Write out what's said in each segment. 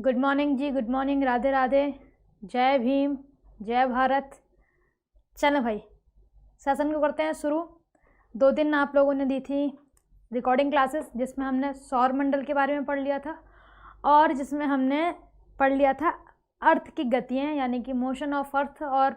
Good morning जी, good morning, Radhe Radhe, जय भीम, जय भारत। चलो भाई, सेशन को करते हैं शुरू। 2 दिन आप लोगों ने दी थी रिकॉर्डिंग क्लासेस, जिसमें हमने सौर मंडल के बारे में पढ़ लिया था और जिसमें हमने पढ़ लिया था अर्थ की गतियाँ, यानी कि मोशन ऑफ अर्थ और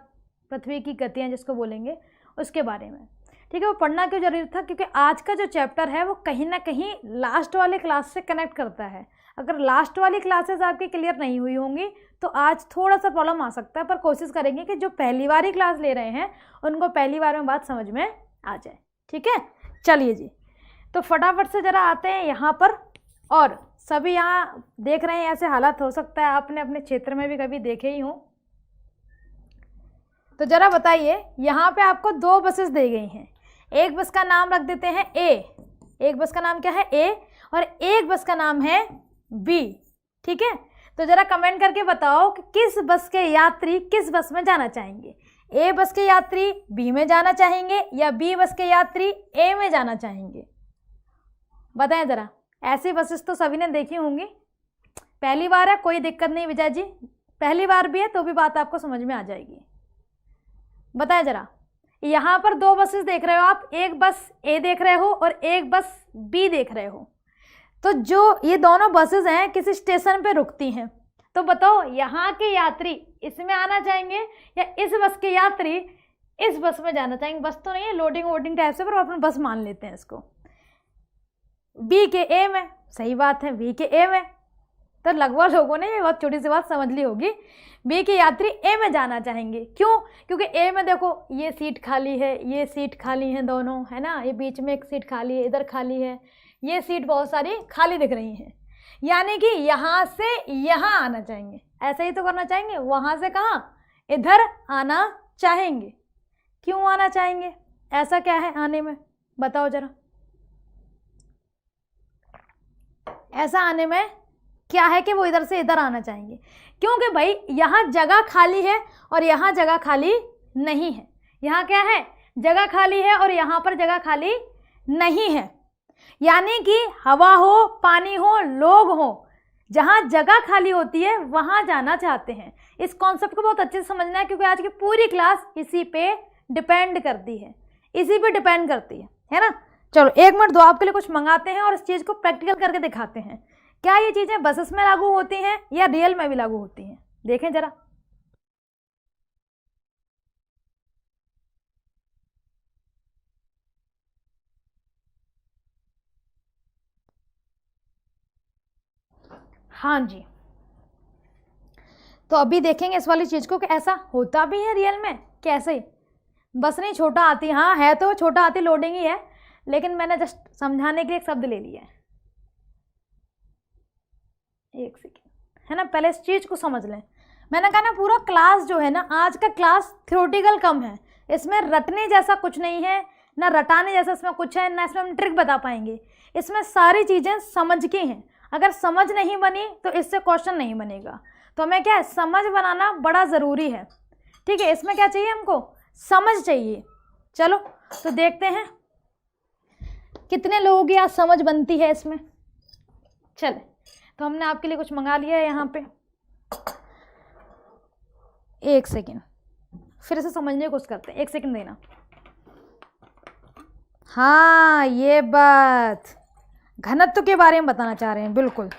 पृथ्वी की गतियाँ जिसको बोलेंगे, उसके बारे में। ठीक है, वो पढ़ना क्यों जरूरी था? क्योंकि आज का जो चैप्टर है वो कहीं ना कहीं लास्ट वाले क्लास से कनेक्ट करता है। अगर लास्ट वाली क्लासेस आपकी क्लियर नहीं हुई होंगी तो आज थोड़ा सा प्रॉब्लम आ सकता है, पर कोशिश करेंगे कि जो पहली बार ही क्लास ले रहे हैं उनको पहली बार में बात समझ में आ जाए। ठीक है, चलिए जी, तो फटाफट से ज़रा आते हैं यहाँ पर। और सभी यहाँ देख रहे हैं, ऐसे हालात हो सकता है आपने अपने क्षेत्र में भी कभी देखे ही हों। तो ज़रा बताइए, यहाँ पे आपको 2 बसेस दी गई हैं। एक बस का नाम रख देते हैं ए, एक बस का नाम क्या है? ए, और एक बस का नाम है बी। ठीक है, तो ज़रा कमेंट करके बताओ कि किस बस के यात्री किस बस में जाना चाहेंगे। ए बस के यात्री बी में जाना चाहेंगे या बी बस के यात्री ए में जाना चाहेंगे? बताएं ज़रा। ऐसी बसेस तो सभी ने देखी होंगी। पहली बार है, कोई दिक्कत नहीं विजय जी, पहली बार भी है तो भी बात आपको समझ में आ जाएगी। बताएं ज़रा, यहाँ पर 2 बसेस देख रहे हो आप, एक बस ए देख रहे हो और एक बस बी देख रहे हो। तो जो ये दोनों बसेस हैं किसी स्टेशन पे रुकती हैं, तो बताओ यहाँ के यात्री इसमें आना चाहेंगे या इस बस के यात्री इस बस में जाना चाहेंगे? बस तो नहीं है, लोडिंग वोडिंग टाइप से, पर अपन बस मान लेते हैं इसको। बी के ए में, सही बात है, बी के ए में। तो लगभग लोगों ने ये बहुत छोटी सी बात समझ ली होगी, बी के यात्री ए में जाना चाहेंगे। क्यों? क्योंकि ए में देखो ये सीट खाली है, ये सीट खाली है दोनों, है ना, ये बीच में एक सीट खाली है, इधर खाली है, ये सीट बहुत सारी खाली दिख रही हैं, यानी कि यहाँ से यहाँ आना चाहेंगे। ऐसे ही तो करना चाहेंगे, वहाँ से कहाँ? इधर आना चाहेंगे। क्यों आना चाहेंगे? ऐसा क्या है आने में, बताओ जरा। ऐसा आने में क्या है कि वो इधर से इधर आना चाहेंगे? क्योंकि भाई यहाँ जगह खाली है और यहाँ जगह खाली नहीं है। यहाँ क्या है? जगह खाली है और यहाँ पर जगह खाली नहीं है, यानी कि हवा हो, पानी हो, लोग हो, जहाँ जगह खाली होती है वहाँ जाना चाहते हैं। इस कॉन्सेप्ट को बहुत अच्छे से समझना है, क्योंकि आज की पूरी क्लास इसी पे डिपेंड करती है, इसी पे डिपेंड करती है ना। चलो 1 मिनट दो, आपके लिए कुछ मंगाते हैं और इस चीज़ को प्रैक्टिकल करके दिखाते हैं। क्या ये चीज़ें बसेस में लागू होती हैं या रियल में भी लागू होती हैं? देखें जरा। हाँ जी, तो अभी देखेंगे इस वाली चीज़ को कि ऐसा होता भी है रियल में। कैसे? बस नहीं, छोटा हाथी, हाँ है तो छोटा हाथी लोडिंग ही है, लेकिन मैंने जस्ट समझाने के लिए एक शब्द ले लिया है। एक सेकेंड, है ना, पहले इस चीज़ को समझ लें। मैंने कहा ना, पूरा क्लास जो है ना, आज का क्लास थ्योरेटिकल कम है, इसमें रटने जैसा कुछ नहीं है, ना रटाने जैसा इसमें कुछ है, ना इसमें हम ट्रिक बता पाएंगे। इसमें सारी चीज़ें समझ की हैं। अगर समझ नहीं बनी तो इससे क्वेश्चन नहीं बनेगा। तो हमें क्या है, समझ बनाना बड़ा ज़रूरी है। ठीक है, इसमें क्या चाहिए हमको? समझ चाहिए। चलो तो देखते हैं कितने लोगों की आज समझ बनती है इसमें। चले, तो हमने आपके लिए कुछ मंगा लिया है यहाँ पे। एक सेकेंड, फिर से समझने की कोशिश करते हैं, 1 सेकेंड देना। हाँ, ये बात घनत्व के बारे में बताना चाह रहे हैं, बिल्कुल,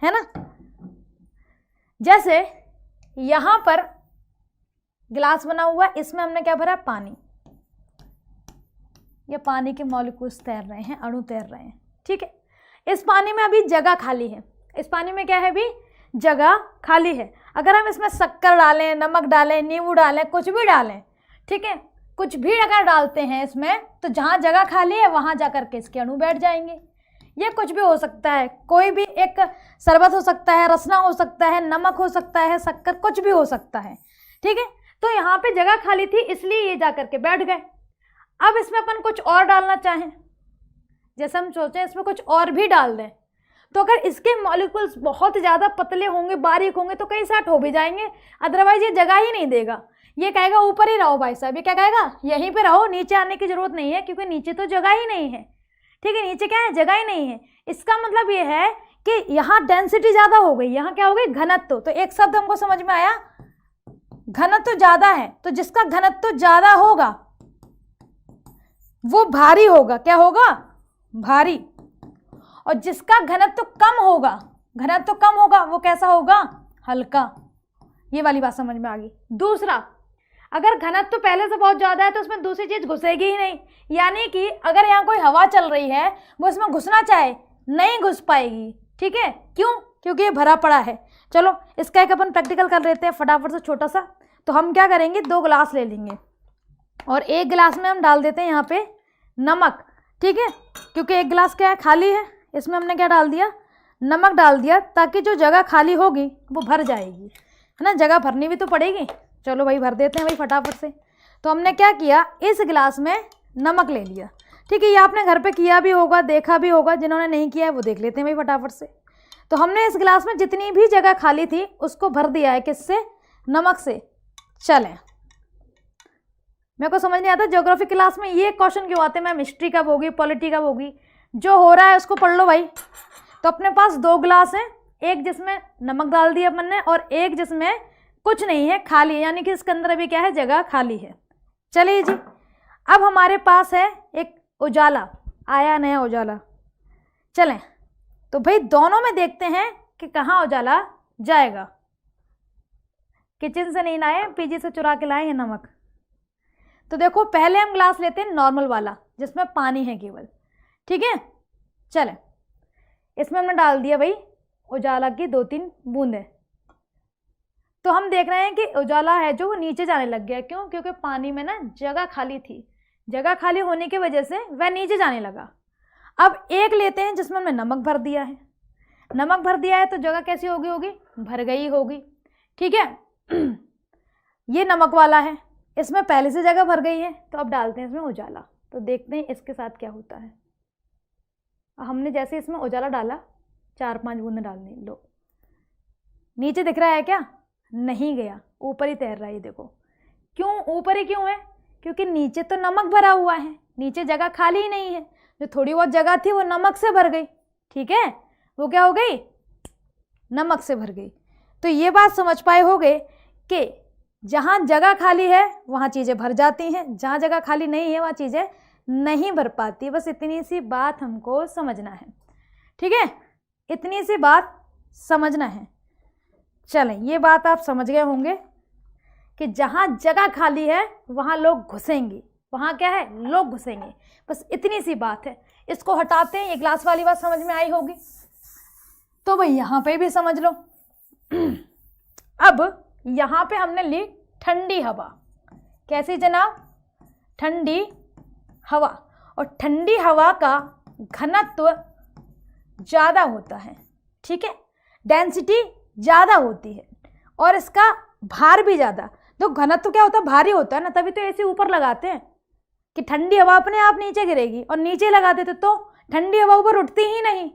है ना। जैसे यहाँ पर गिलास बना हुआ है, इसमें हमने क्या भरा? पानी। ये पानी के मॉलिक्यूल्स तैर रहे हैं, अणु तैर रहे हैं। ठीक है, इस पानी में अभी जगह खाली है। इस पानी में क्या है? अभी जगह खाली है। अगर हम इसमें शक्कर डालें, नमक डालें, नींबू डालें, कुछ भी डालें, ठीक है, कुछ भी अगर डालते हैं इसमें, तो जहाँ जगह खाली है वहाँ जा कर के इसके अणु बैठ जाएंगे। ये कुछ भी हो सकता है, कोई भी एक शरबत हो सकता है, रसना हो सकता है, नमक हो सकता है, शक्कर, कुछ भी हो सकता है। ठीक है, तो यहाँ पे जगह खाली थी इसलिए ये जा कर के बैठ गए। अब इसमें अपन कुछ और डालना चाहें, जैसे हम सोचें इसमें कुछ और भी डाल दें, तो अगर इसके मॉलिक्यूल्स बहुत ज़्यादा पतले होंगे, बारीक होंगे, तो कहीं साथ हो भी जाएंगे, अदरवाइज ये जगह ही नहीं देगा। ये कहेगा ऊपर ही रहो भाई साहब, ये क्या कहेगा? यहीं पे रहो, नीचे आने की जरूरत नहीं है, क्योंकि नीचे तो जगह ही नहीं है। ठीक है, नीचे क्या है? जगह ही नहीं है। इसका मतलब ये है कि यहाँ डेंसिटी ज़्यादा हो गई, यहाँ क्या हो गई, घनत्व। तो एक शब्द हमको समझ में आया, घनत्व ज़्यादा है, तो जिसका घनत्व ज़्यादा होगा वो भारी होगा। क्या होगा, भारी। और जिसका घनत्व कम होगा, घनत्व कम होगा, वो कैसा होगा, हल्का। ये वाली बात समझ में आ गई। दूसरा, अगर घनत्व पहले से बहुत ज़्यादा है तो उसमें दूसरी चीज़ घुसेगी ही नहीं, यानी कि अगर यहाँ कोई हवा चल रही है वो इसमें घुसना चाहे नहीं घुस पाएगी। ठीक है, क्यों, क्योंकि ये भरा पड़ा है। चलो इसका एक अपन प्रैक्टिकल कर लेते हैं फटाफट से, छोटा सा। तो हम क्या करेंगे, 2 गिलास ले लेंगे और एक गिलास में हम डाल देते हैं यहाँ पे नमक। ठीक है, क्योंकि एक गिलास क्या है, खाली है, इसमें हमने क्या डाल दिया, नमक डाल दिया, ताकि जो जगह खाली होगी वो भर जाएगी, है ना, जगह भरनी भी तो पड़ेगी। चलो भाई भर देते हैं भाई फटाफट से। तो हमने क्या किया, इस गिलास में नमक ले लिया। ठीक है, ये आपने घर पे किया भी होगा, देखा भी होगा, जिन्होंने नहीं किया है वो देख लेते हैं भाई फटाफट से। तो हमने इस गिलास में जितनी भी जगह खाली थी उसको भर दिया है, किससे, नमक से। चलें, मेरे को समझ नहीं आता ज्योग्राफी क्लास में ये क्वेश्चन क्यों आते हैं, मैम हिस्ट्री कब होगी, पॉलिटी कब होगी, जो हो रहा है उसको पढ़ लो भाई। तो अपने पास 2 गिलास हैं, एक जिसमें नमक डाल दिया अपन ने और एक जिसमें कुछ नहीं है, खाली है, यानी कि इसके अंदर अभी क्या है, जगह खाली है। चलिए जी, अब हमारे पास है एक उजाला, आया नया उजाला। चलें, तो भाई दोनों में देखते हैं कि कहाँ उजाला जाएगा। किचन से नहीं लाए, पीजी से चुरा के लाए हैं नमक। तो देखो पहले हम ग्लास लेते हैं नॉर्मल वाला जिसमें पानी है केवल। ठीक है, चलें, इसमें हमने डाल दिया भाई उजाला की 2-3 बूंदें। तो हम देख रहे हैं कि उजाला है जो वो नीचे जाने लग गया। क्यों, क्योंकि पानी में ना जगह खाली थी, जगह खाली होने की वजह से वह नीचे जाने लगा। अब एक लेते हैं जिसमें हमने नमक भर दिया है, नमक भर दिया है तो जगह कैसी होगी, होगी भर गई होगी। ठीक है, ये नमक वाला है, इसमें पहले से जगह भर गई है, तो अब डालते हैं इसमें उजाला। तो देखते हैं इसके साथ क्या होता है। हमने जैसे इसमें उजाला डाला, 4-5 बूंदें डालनी, लो नीचे दिख रहा है क्या, नहीं गया, ऊपर ही तैर रहा है। ये देखो क्यों, ऊपर ही क्यों है, क्योंकि नीचे तो नमक भरा हुआ है, नीचे जगह खाली ही नहीं है, जो थोड़ी बहुत जगह थी वो नमक से भर गई। ठीक है, वो क्या हो गई, नमक से भर गई। तो ये बात समझ पाए होगे कि जहाँ जगह खाली है वहाँ चीज़ें भर जाती हैं, जहाँ जगह खाली नहीं है वहाँ चीज़ें नहीं भर पाती। बस इतनी सी बात हमको समझना है। ठीक है, इतनी सी बात समझना है। चलें, ये बात आप समझ गए होंगे कि जहाँ जगह खाली है वहाँ लोग घुसेंगे, वहाँ क्या है, लोग घुसेंगे। बस इतनी सी बात है, इसको हटाते हैं। ये ग्लास वाली बात समझ में आई होगी, तो भाई यहाँ पे भी समझ लो। अब यहाँ पे हमने ली ठंडी हवा। कैसी जनाब, ठंडी हवा। और ठंडी हवा का घनत्व ज़्यादा होता है। ठीक है, डेंसिटी ज़्यादा होती है और इसका भार भी ज़्यादा। तो घनत्व क्या होता है, भारी होता है ना, तभी तो ऐसे ऊपर लगाते हैं कि ठंडी हवा अपने आप नीचे गिरेगी, और नीचे लगा देते तो ठंडी हवा ऊपर उठती ही नहीं,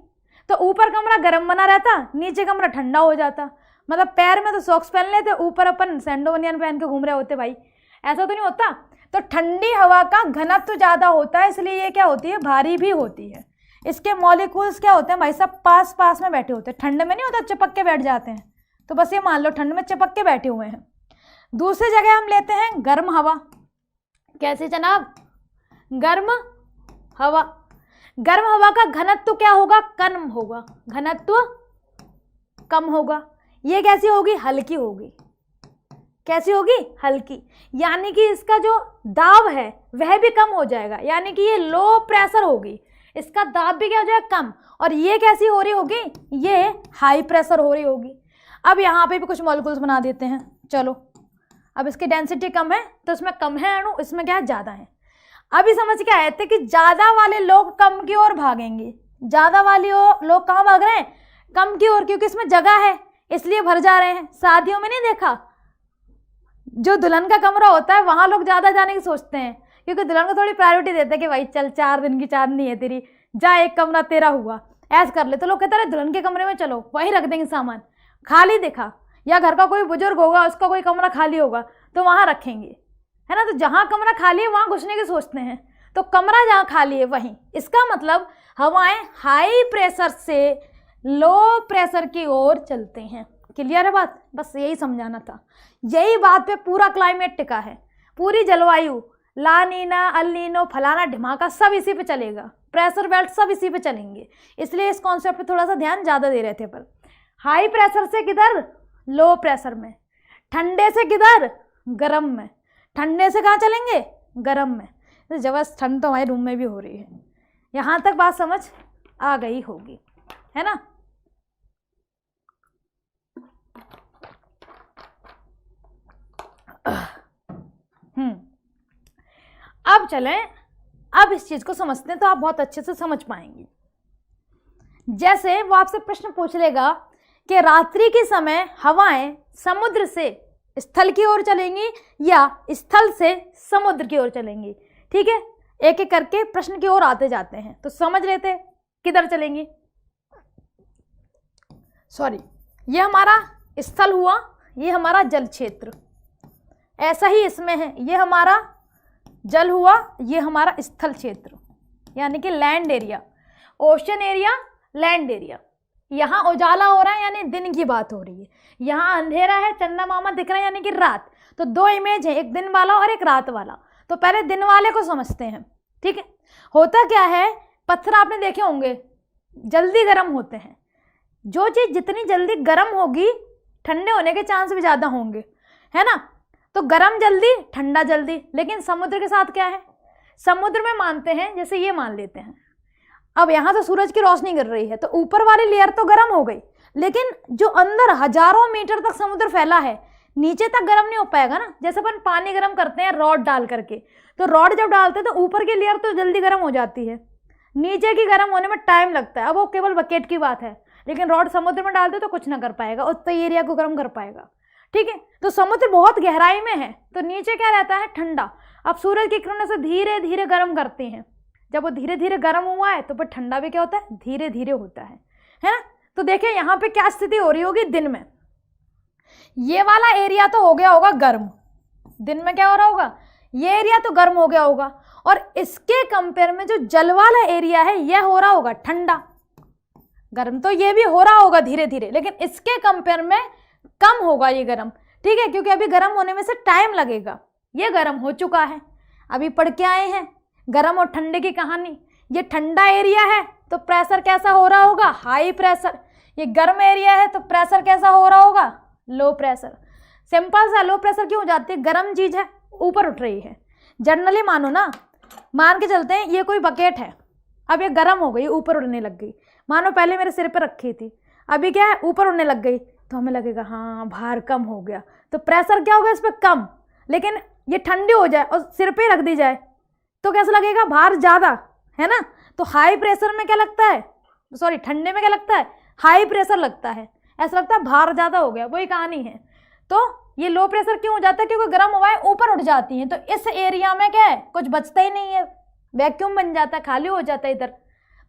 तो ऊपर कमरा गर्म बना रहता, नीचे कमरा ठंडा हो जाता। मतलब पैर में तो सॉक्स पहन लेते, ऊपर अपन सैंडो बनियान पहन के घूम रहे होते भाई, ऐसा तो नहीं होता। तो ठंडी हवा का घनत्व ज़्यादा होता है, इसलिए ये क्या होती है, भारी भी होती है। इसके मॉलिक्यूल्स क्या होते हैं भाई, सब पास पास में बैठे होते हैं। ठंड में नहीं होता चिपक के बैठ जाते हैं, तो बस ये मान लो ठंड में चिपक के बैठे हुए हैं। दूसरी जगह हम लेते हैं गर्म हवा। कैसे जनाब, गर्म हवा। गर्म हवा का घनत्व क्या होगा, कम होगा, घनत्व कम होगा। ये कैसी होगी, हल्की होगी। कैसी होगी, हल्की, यानी कि इसका जो दाब है वह भी कम हो जाएगा, यानी कि ये लो प्रेशर होगी, इसका दाब भी क्या हो जाएगा, कम। और ये कैसी हो रही होगी, ये हाई प्रेशर हो रही होगी। अब यहाँ पे भी कुछ मॉलिक्यूल्स बना देते हैं। चलो, अब इसकी डेंसिटी कम है तो इसमें कम है अणु, इसमें क्या है, ज़्यादा है। अभी समझ के आए थे कि ज़्यादा वाले लोग कम की ओर भागेंगे। ज़्यादा वाले लोग कहाँ भाग रहे हैं, कम की ओर, क्योंकि इसमें जगह है इसलिए भर जा रहे हैं। शादियों में नहीं देखा, जो दुल्हन का कमरा होता है वहाँ लोग ज़्यादा जाने की सोचते हैं, क्योंकि दुल्हन को थोड़ी प्रायोरिटी देते हैं कि भाई चल 4 दिन की चांदनी है तेरी, जा एक कमरा तेरा हुआ, ऐसा कर ले। तो लोग कहते हैं दुल्हन के कमरे में चलो, वहीं रख देंगे सामान, खाली दिखा, या घर का कोई बुजुर्ग होगा उसका कोई कमरा खाली होगा तो वहाँ रखेंगे, है ना। तो जहाँ कमरा खाली है वहाँ घुसने की सोचते हैं, तो कमरा जहाँ खाली है वहीं। इसका मतलब हवाएं हाई प्रेशर से लो प्रेशर की ओर चलते हैं। क्लियर है बात? बस यही समझाना था। यही बात पे पूरा क्लाइमेट टिका है, पूरी जलवायु, ला नीना, अल नीनो, फलाना ढिमाका सब इसी पे चलेगा, प्रेशर बेल्ट सब इसी पे चलेंगे। इसलिए इस कॉन्सेप्ट पे थोड़ा सा ध्यान ज़्यादा दे रहे थे। पर हाई प्रेशर से किधर? लो प्रेशर में। ठंडे से किधर? गर्म में। ठंडे से कहाँ चलेंगे? गर्म में। तो जबरदस्त ठंड तो हमारे रूम में भी हो रही है। यहाँ तक बात समझ आ गई होगी, है ना? अब चलें, अब इस चीज को समझते हैं तो आप बहुत अच्छे से समझ पाएंगे। जैसे वो आपसे प्रश्न पूछ लेगा कि रात्रि के समय हवाएं समुद्र से स्थल की ओर चलेंगी या स्थल से समुद्र की ओर चलेंगी। ठीक है, एक एक करके प्रश्न की ओर आते जाते हैं, तो समझ लेते हैं किधर चलेंगी। सॉरी, ये हमारा स्थल हुआ, ये हमारा जल क्षेत्र, ऐसा ही इसमें है, ये हमारा जल हुआ, ये हमारा स्थल क्षेत्र, यानी कि land area, ocean area, land area. यहाँ उजाला हो रहा है यानी दिन की बात हो रही है, यहाँ अंधेरा है, चंदा मामा दिख रहा है यानी कि रात। तो दो इमेज है, एक दिन वाला और एक रात वाला। तो पहले दिन वाले को समझते हैं। ठीक है, होता क्या है, पत्थर आपने देखे होंगे जल्दी गर्म होते हैं। जो चीज़ जितनी जल्दी गर्म होगी ठंडे होने के चांस भी ज़्यादा होंगे, है ना? तो गर्म जल्दी, ठंडा जल्दी। लेकिन समुद्र के साथ क्या है, समुद्र में मानते हैं, जैसे ये मान लेते हैं, अब यहाँ से सूरज की रोशनी गिर रही है तो ऊपर वाली लेयर तो गर्म हो गई, लेकिन जो अंदर हजारों मीटर तक समुद्र फैला है नीचे तक गर्म नहीं हो पाएगा ना। जैसे अपन पानी गर्म करते हैं रॉड डाल करके, तो रॉड जब डालते हैं तो ऊपर की लेयर तो जल्दी गर्म हो जाती है, नीचे की गर्म होने में टाइम लगता है। अब वो केवल बकेट की बात है, लेकिन रॉड समुद्र में डालते तो कुछ ना कर पाएगा, उतना एरिया को गर्म कर पाएगा। ठीक है, तो समुद्र बहुत गहराई में है तो नीचे क्या रहता है, ठंडा। अब सूरज की किरणों से धीरे धीरे गर्म करती हैं, जब वो धीरे धीरे गर्म हुआ है तो फिर ठंडा भी क्या होता है, धीरे धीरे होता है ना? तो देखिए यहाँ पे क्या स्थिति हो रही होगी दिन में, ये वाला एरिया तो हो गया होगा गर्म, दिन में क्या हो रहा होगा, ये एरिया तो गर्म हो गया होगा, और इसके कंपेयर में जो जल वाला एरिया है यह हो रहा होगा ठंडा। गर्म तो ये भी हो रहा होगा धीरे धीरे, लेकिन इसके कंपेयर में कम होगा ये गर्म। ठीक है, क्योंकि अभी गर्म होने में से टाइम लगेगा, ये गर्म हो चुका है। अभी पढ़ के आए हैं गर्म और ठंडे की कहानी। ये ठंडा एरिया है तो प्रेशर कैसा हो रहा होगा, हाई प्रेशर। ये गर्म एरिया है तो प्रेशर कैसा हो रहा होगा, लो प्रेशर। सिंपल सा, लो प्रेशर क्यों हो जाती है, गर्म चीज है ऊपर उठ रही है। जनरली मानो ना, मान के चलते हैं ये कोई बकेट है, अब ये गर्म हो गई, ऊपर उड़ने लग गई। मानो पहले मेरे सिर पर रखी थी, अभी क्या है, ऊपर उड़ने लग गई, तो हमें लगेगा हाँ भार कम हो गया, तो प्रेशर क्या होगा इस पर, कम। लेकिन ये ठंडी हो जाए और सिर पे रख दी जाए तो कैसा लगेगा, भार ज़्यादा, है ना? तो हाई प्रेशर में क्या लगता है, सॉरी ठंडे में क्या लगता है, हाई प्रेशर लगता है, ऐसा लगता है भार ज़्यादा हो गया, वही कहानी है। तो ये लो प्रेशर क्यों हो जाता है, क्योंकि गर्म हवाएं ऊपर उठ जाती हैं, तो इस एरिया में क्या है, कुछ बचता ही नहीं है, वैक्यूम बन जाता है, खाली हो जाता है इधर।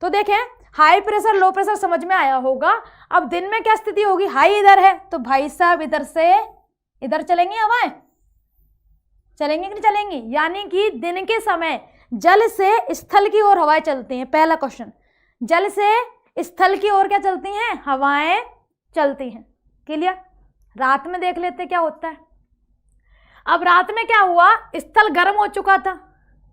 तो देखें हाई प्रेशर लो प्रेशर समझ में आया होगा। अब दिन में क्या स्थिति होगी, हाई इधर है तो भाई साहब इधर से इधर चलेंगी हवाएं, चलेंगी कि नहीं चलेंगी, यानी कि दिन के समय जल से स्थल की ओर हवाएं चलती हैं। पहला क्वेश्चन, जल से स्थल की ओर क्या चलती हैं, हवाएं चलती हैं। क्लियर? रात में देख लेते क्या होता है। अब रात में क्या हुआ, स्थल गर्म हो चुका था,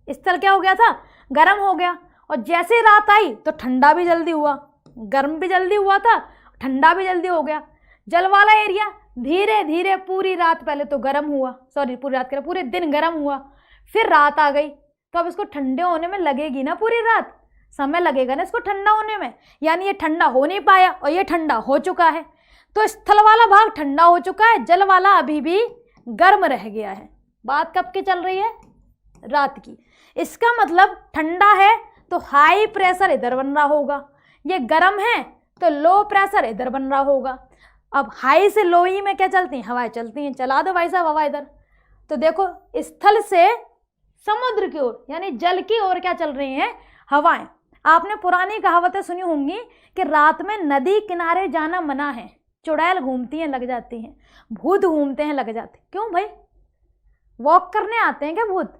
स्थल क्या हो गया था, गर्म हो गया, और जैसे रात आई तो ठंडा भी जल्दी हुआ, गर्म भी जल्दी हुआ था, ठंडा भी जल्दी हो गया। जल वाला एरिया धीरे धीरे पूरी रात पहले तो गर्म हुआ, सॉरी पूरी रात कह, पूरे दिन गर्म हुआ, फिर रात आ गई, तो अब इसको ठंडे होने में लगेगी ना पूरी रात, समय लगेगा ना इसको ठंडा होने में, यानी ये ठंडा हो नहीं पाया और ये ठंडा हो चुका है। तो स्थल वाला भाग ठंडा हो चुका है, जल वाला अभी भी गर्म रह गया है। बात कब की चल रही है, रात की। इसका मतलब ठंडा है तो हाई प्रेशर इधर बन रहा होगा, ये गर्म है तो लो प्रेशर इधर बन रहा होगा। अब हाई से लो ही में क्या चलती हैं, हवाएं चलती हैं। चला दो भाई साहब हवा इधर, तो देखो स्थल से समुद्र की ओर यानी जल की ओर क्या चल रही हैं, हवाएं। आपने पुरानी कहावतें सुनी होंगी कि रात में नदी किनारे जाना मना है, चुड़ैल घूमती हैं लग जाती हैं, भूत घूमते हैं लग जाते। क्यों भाई, वॉक करने आते हैं क्या भूत?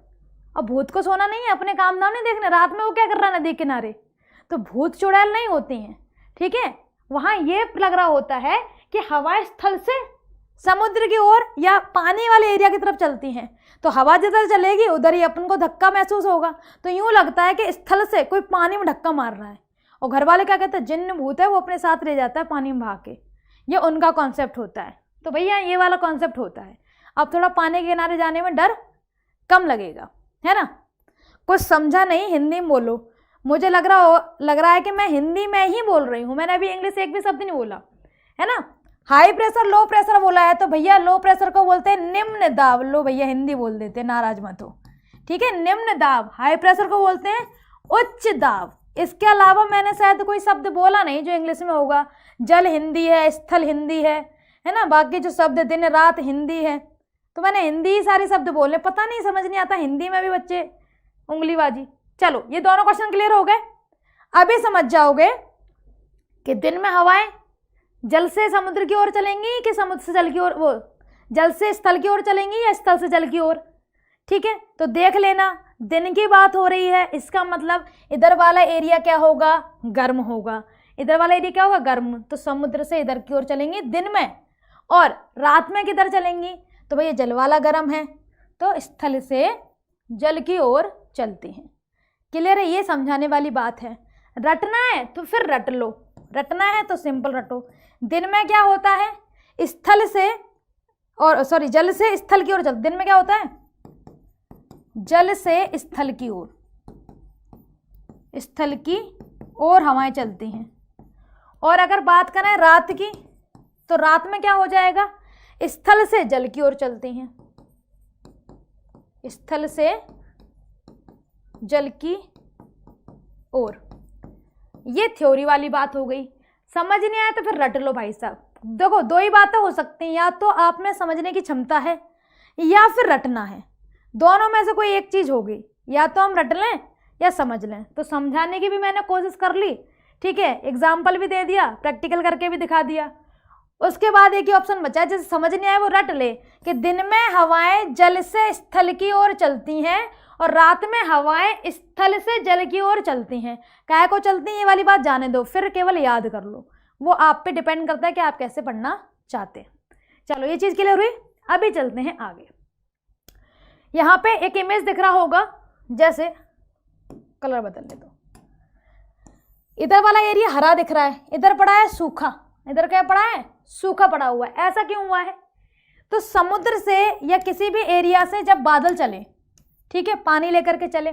अब भूत को सोना नहीं है, अपने काम दाम नहीं देखने, रात में वो क्या कर रहा है नदी किनारे, तो भूत चुड़ैल नहीं होती हैं। ठीक है, वहाँ ये लग रहा होता है कि हवाएं स्थल से समुद्र की ओर या पानी वाले एरिया की तरफ चलती हैं, तो हवा जिधर चलेगी उधर ही अपन को धक्का महसूस होगा। तो यूँ लगता है कि स्थल से कोई पानी में धक्का मार रहा है। और घर वाले क्या कहते हैं, जिन्न भूत है वो अपने साथ ले जाता है पानी में भाग के, ये उनका कॉन्सेप्ट होता है। तो भैया ये वाला कॉन्सेप्ट होता है। अब थोड़ा पानी के किनारे जाने में डर कम लगेगा, है ना। कुछ समझा नहीं, हिंदी में बोलो। मुझे लग रहा है कि मैं हिंदी में ही बोल रही हूँ, मैंने अभी इंग्लिश एक भी शब्द नहीं बोला, है ना। हाई प्रेशर लो प्रेशर बोला है, तो भैया लो प्रेशर को बोलते हैं निम्न दाब। लो भैया हिंदी बोल देते हैं, नाराज मत हो, ठीक है। निम्न दाब। हाई प्रेशर को बोलते हैं उच्च दाब। इसके अलावा मैंने शायद कोई शब्द बोला नहीं जो इंग्लिश में होगा। जल हिंदी है, स्थल हिंदी है ना। बाकी जो शब्द दिन रात हिंदी है, तो मैंने हिंदी ही सारे शब्द बोले। पता नहीं समझ नहीं आता हिंदी में भी बच्चे उंगलीबाजी। चलो ये दोनों क्वेश्चन क्लियर हो गए। अभी समझ जाओगे कि दिन में हवाएं जल से समुद्र की ओर चलेंगी कि समुद्र से जल की ओर, वो जल से स्थल की ओर चलेंगी या स्थल से जल की ओर, ठीक है। तो देख लेना, दिन की बात हो रही है, इसका मतलब इधर वाला एरिया क्या होगा, गर्म होगा। इधर वाला एरिया क्या होगा, गर्म। तो समुद्र से इधर की ओर चलेंगी दिन में, और रात में किधर चलेंगी, तो भैया जल वाला गर्म है, तो स्थल से जल की ओर चलती हैं। क्लियर है, ये समझाने वाली बात है। रटना है तो फिर रट लो, रटना है तो सिंपल रटो। दिन में क्या होता है, स्थल से और सॉरी जल से स्थल की ओर चल। दिन में क्या होता है, जल से स्थल की ओर, स्थल की ओर हवाएं चलती हैं। और अगर बात करें रात की, तो रात में क्या हो जाएगा, स्थल से जल की ओर चलती हैं, स्थल से जल की ओर। ये थ्योरी वाली बात हो गई। समझ नहीं आया तो फिर रट लो भाई साहब। देखो दो ही बातें हो सकती हैं, या तो आप में समझने की क्षमता है या फिर रटना है। दोनों में से कोई एक चीज होगी, या तो हम रट लें या समझ लें। तो समझाने की भी मैंने कोशिश कर ली, ठीक है, एग्जाम्पल भी दे दिया, प्रैक्टिकल करके भी दिखा दिया। उसके बाद एक ही ऑप्शन बचा है, जैसे समझ नहीं आया वो रट ले कि दिन में हवाएं जल से स्थल की ओर चलती हैं और रात में हवाएं स्थल से जल की ओर चलती हैं। काहे को चलती हैं ये वाली बात जाने दो, फिर केवल याद कर लो, वो आप पे डिपेंड करता है कि आप कैसे पढ़ना चाहते हैं। चलो ये चीज़ क्लियर हुई। अभी चलते हैं आगे। यहाँ पे एक इमेज दिख रहा होगा, जैसे कलर बदलने दो। इधर वाला एरिया हरा दिख रहा है, इधर पड़ा है सूखा। इधर क्या पड़ा है, सूखा पड़ा हुआ है। ऐसा क्यों हुआ है, तो समुद्र से या किसी भी एरिया से जब बादल चले, ठीक है, पानी लेकर के चले,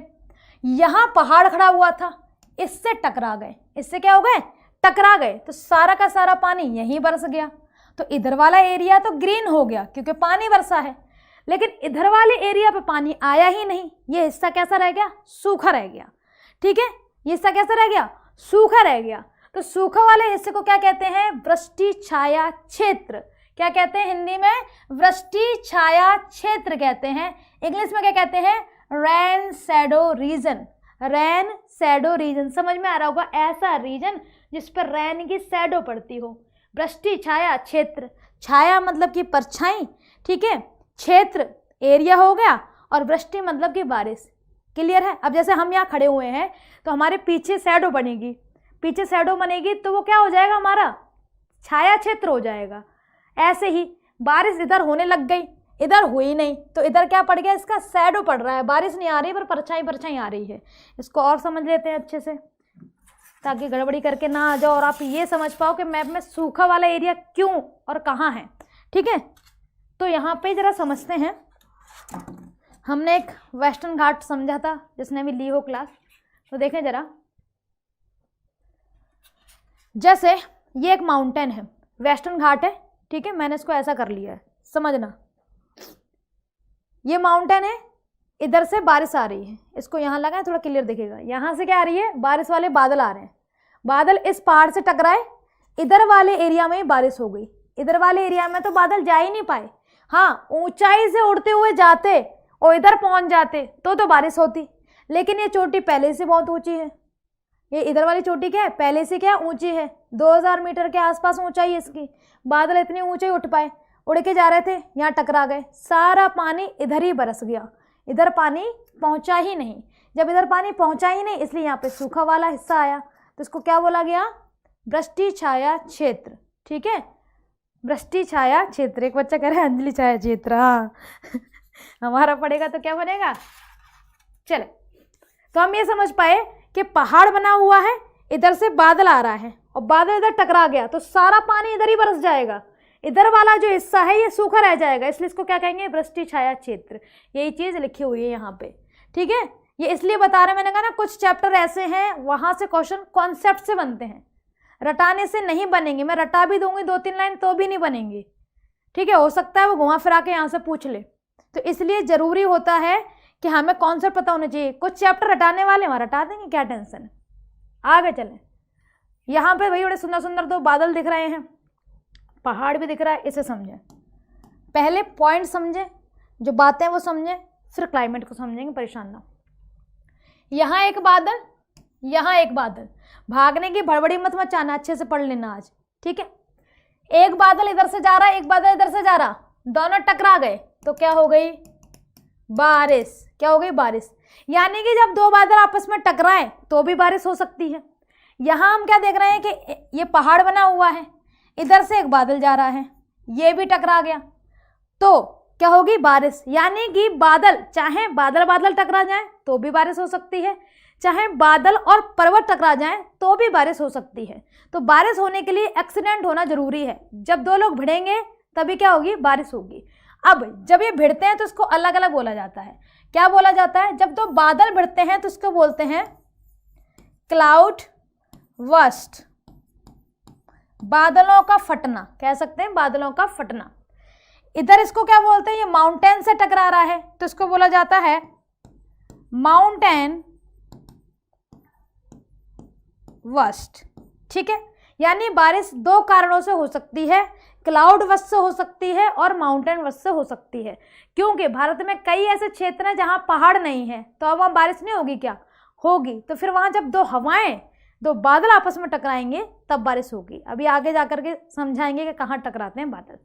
यहाँ पहाड़ खड़ा हुआ था, इससे टकरा गए। इससे क्या हो गए, टकरा गए, तो सारा का सारा पानी यहीं बरस गया। तो इधर वाला एरिया तो ग्रीन हो गया क्योंकि पानी बरसा है, लेकिन इधर वाले एरिया पे पानी आया ही नहीं। ये हिस्सा कैसा रह गया, सूखा रह गया, ठीक है। ये हिस्सा कैसा रह गया, सूखा रह गया। तो सूखा वाले हिस्से को क्या कहते हैं, वृष्टि छाया क्षेत्र। क्या कहते हैं हिंदी में, वृष्टि छाया क्षेत्र कहते हैं। इंग्लिश में क्या कहते हैं, rain shadow reason. Rain shadow reason, समझ में आ रहा होगा, ऐसा रीजन जिस पर रेन की शैडो पड़ती हो। वृष्टि छाया क्षेत्र, छाया मतलब कि परछाई, ठीक है, क्षेत्र एरिया हो गया, और वृष्टि मतलब कि बारिश। क्लियर है। अब जैसे हम यहाँ खड़े हुए हैं तो हमारे पीछे शैडो बनेगी, पीछे शैडो बनेगी तो वो क्या हो जाएगा, हमारा छाया क्षेत्र हो जाएगा। ऐसे ही बारिश इधर होने लग गई, इधर हुई नहीं, तो इधर क्या पड़ गया, इसका शैडो पड़ रहा है। बारिश नहीं आ रही पर परछाई परछाई आ रही है। इसको और समझ लेते हैं अच्छे से, ताकि गड़बड़ी करके ना आ जाओ और आप ये समझ पाओ कि मैप में सूखा वाला एरिया क्यों और कहाँ है, ठीक है। तो यहाँ पे जरा समझते हैं। हमने एक वेस्टर्न घाट समझा था, जिसने भी ली हो क्लास, तो देखें जरा। जैसे ये एक माउंटेन है, वेस्टर्न घाट है, ठीक है, मैंने इसको ऐसा कर लिया है, समझना। ये माउंटेन है, इधर से बारिश आ रही है, इसको यहाँ लगाएं थोड़ा क्लियर दिखेगा। यहाँ से क्या आ रही है, बारिश वाले बादल आ रहे हैं। बादल इस पहाड़ से टकराए, इधर वाले एरिया में बारिश हो गई। इधर वाले एरिया में तो बादल जा ही नहीं पाए। हाँ, ऊंचाई से उड़ते हुए जाते और इधर पहुंच जाते तो बारिश होती, लेकिन ये चोटी पहले से बहुत ऊंची है। ये इधर वाली चोटी क्या है, पहले से क्या ऊंची है, 2000 मीटर के आसपास ऊंचाई है इसकी। बादल इतनी ऊंचे उठ पाए, उड़ के जा रहे थे, यहाँ टकरा गए, सारा पानी इधर ही बरस गया। इधर पानी पहुंचा ही नहीं। जब इधर पानी पहुंचा ही नहीं, इसलिए यहाँ पे सूखा वाला हिस्सा आया, तो इसको क्या बोला गया, वृष्टि छाया क्षेत्र, ठीक है, वृष्टि छाया क्षेत्र। एक बच्चा कह रहा है अंजलि छाया क्षेत्र, हाँ हमारा पड़ेगा तो क्या बनेगा। चले, तो हम ये समझ पाए कि पहाड़ बना हुआ है, इधर से बादल आ रहा है और बादल इधर टकरा गया तो सारा पानी इधर ही बरस जाएगा, इधर वाला जो हिस्सा है ये सूखा रह जाएगा, इसलिए इसको क्या कहेंगे, वृष्टि छाया क्षेत्र। यही चीज लिखी हुई है यहाँ पे, ठीक है। ये इसलिए बता रहे, मैंने कहा ना कुछ चैप्टर ऐसे हैं वहां से क्वेश्चन कॉन्सेप्ट से बनते हैं, रटाने से नहीं बनेंगे। मैं रटा भी दूंगी 2-3 लाइन तो भी नहीं बनेंगी, ठीक है। हो सकता है वो घुमा फिरा के यहाँ से पूछ ले, तो इसलिए जरूरी होता है कि हमें कॉन्सेप्ट पता होना चाहिए। कुछ चैप्टर रटाने वाले वहाँ रटा देंगे, क्या टेंशन है। आगे चलें, यहाँ पे भाई बड़े सुंदर सुंदर दो बादल दिख रहे हैं, पहाड़ भी दिख रहा है, इसे समझें। पहले पॉइंट समझें, जो बातें वो समझें, फिर क्लाइमेट को समझेंगे, परेशान ना हो। यहाँ एक बादल, यहाँ एक बादल, भागने की भड़बड़ी मत मचाना, अच्छे से पढ़ लेना आज, ठीक है। एक बादल इधर से जा रहा है, एक बादल इधर से जा रहा, दोनों टकरा गए तो क्या हो गई, बारिश। क्या हो गई, बारिश। यानी कि जब दो बादल आपस में टकराएं तो भी बारिश हो सकती है। यहाँ हम क्या देख रहे हैं कि ये पहाड़ बना हुआ है, इधर से एक बादल जा रहा है, ये भी टकरा गया तो क्या होगी, बारिश। यानी कि बादल, चाहे बादल बादल टकरा जाए तो भी बारिश हो सकती है, चाहे बादल और पर्वत टकरा जाए तो भी बारिश हो सकती है। तो बारिश होने के लिए एक्सीडेंट होना जरूरी है। जब दो लोग भिड़ेंगे तभी क्या होगी, बारिश होगी। अब जब ये भिड़ते हैं तो इसको अलग अलग बोला जाता है। क्या बोला जाता है, जब दो बादल भिड़ते हैं तो इसको बोलते हैं क्लाउड बर्स्ट, बादलों का फटना, कह सकते हैं बादलों का फटना। इधर इसको क्या बोलते हैं, ये माउंटेन से टकरा रहा है तो इसको बोला जाता है माउंटेन बर्स्ट, ठीक है। यानी बारिश दो कारणों से हो सकती है, क्लाउड बर्स्ट से हो सकती है और माउंटेन बर्स्ट से हो सकती है। क्योंकि भारत में कई ऐसे क्षेत्र हैं जहां पहाड़ नहीं है, तो अब वहां बारिश नहीं होगी, क्या होगी। तो फिर वहां जब दो हवाएं, दो बादल आपस में टकराएंगे तब बारिश होगी। अभी आगे जाकर के समझाएंगे कि कहाँ टकराते हैं बादल।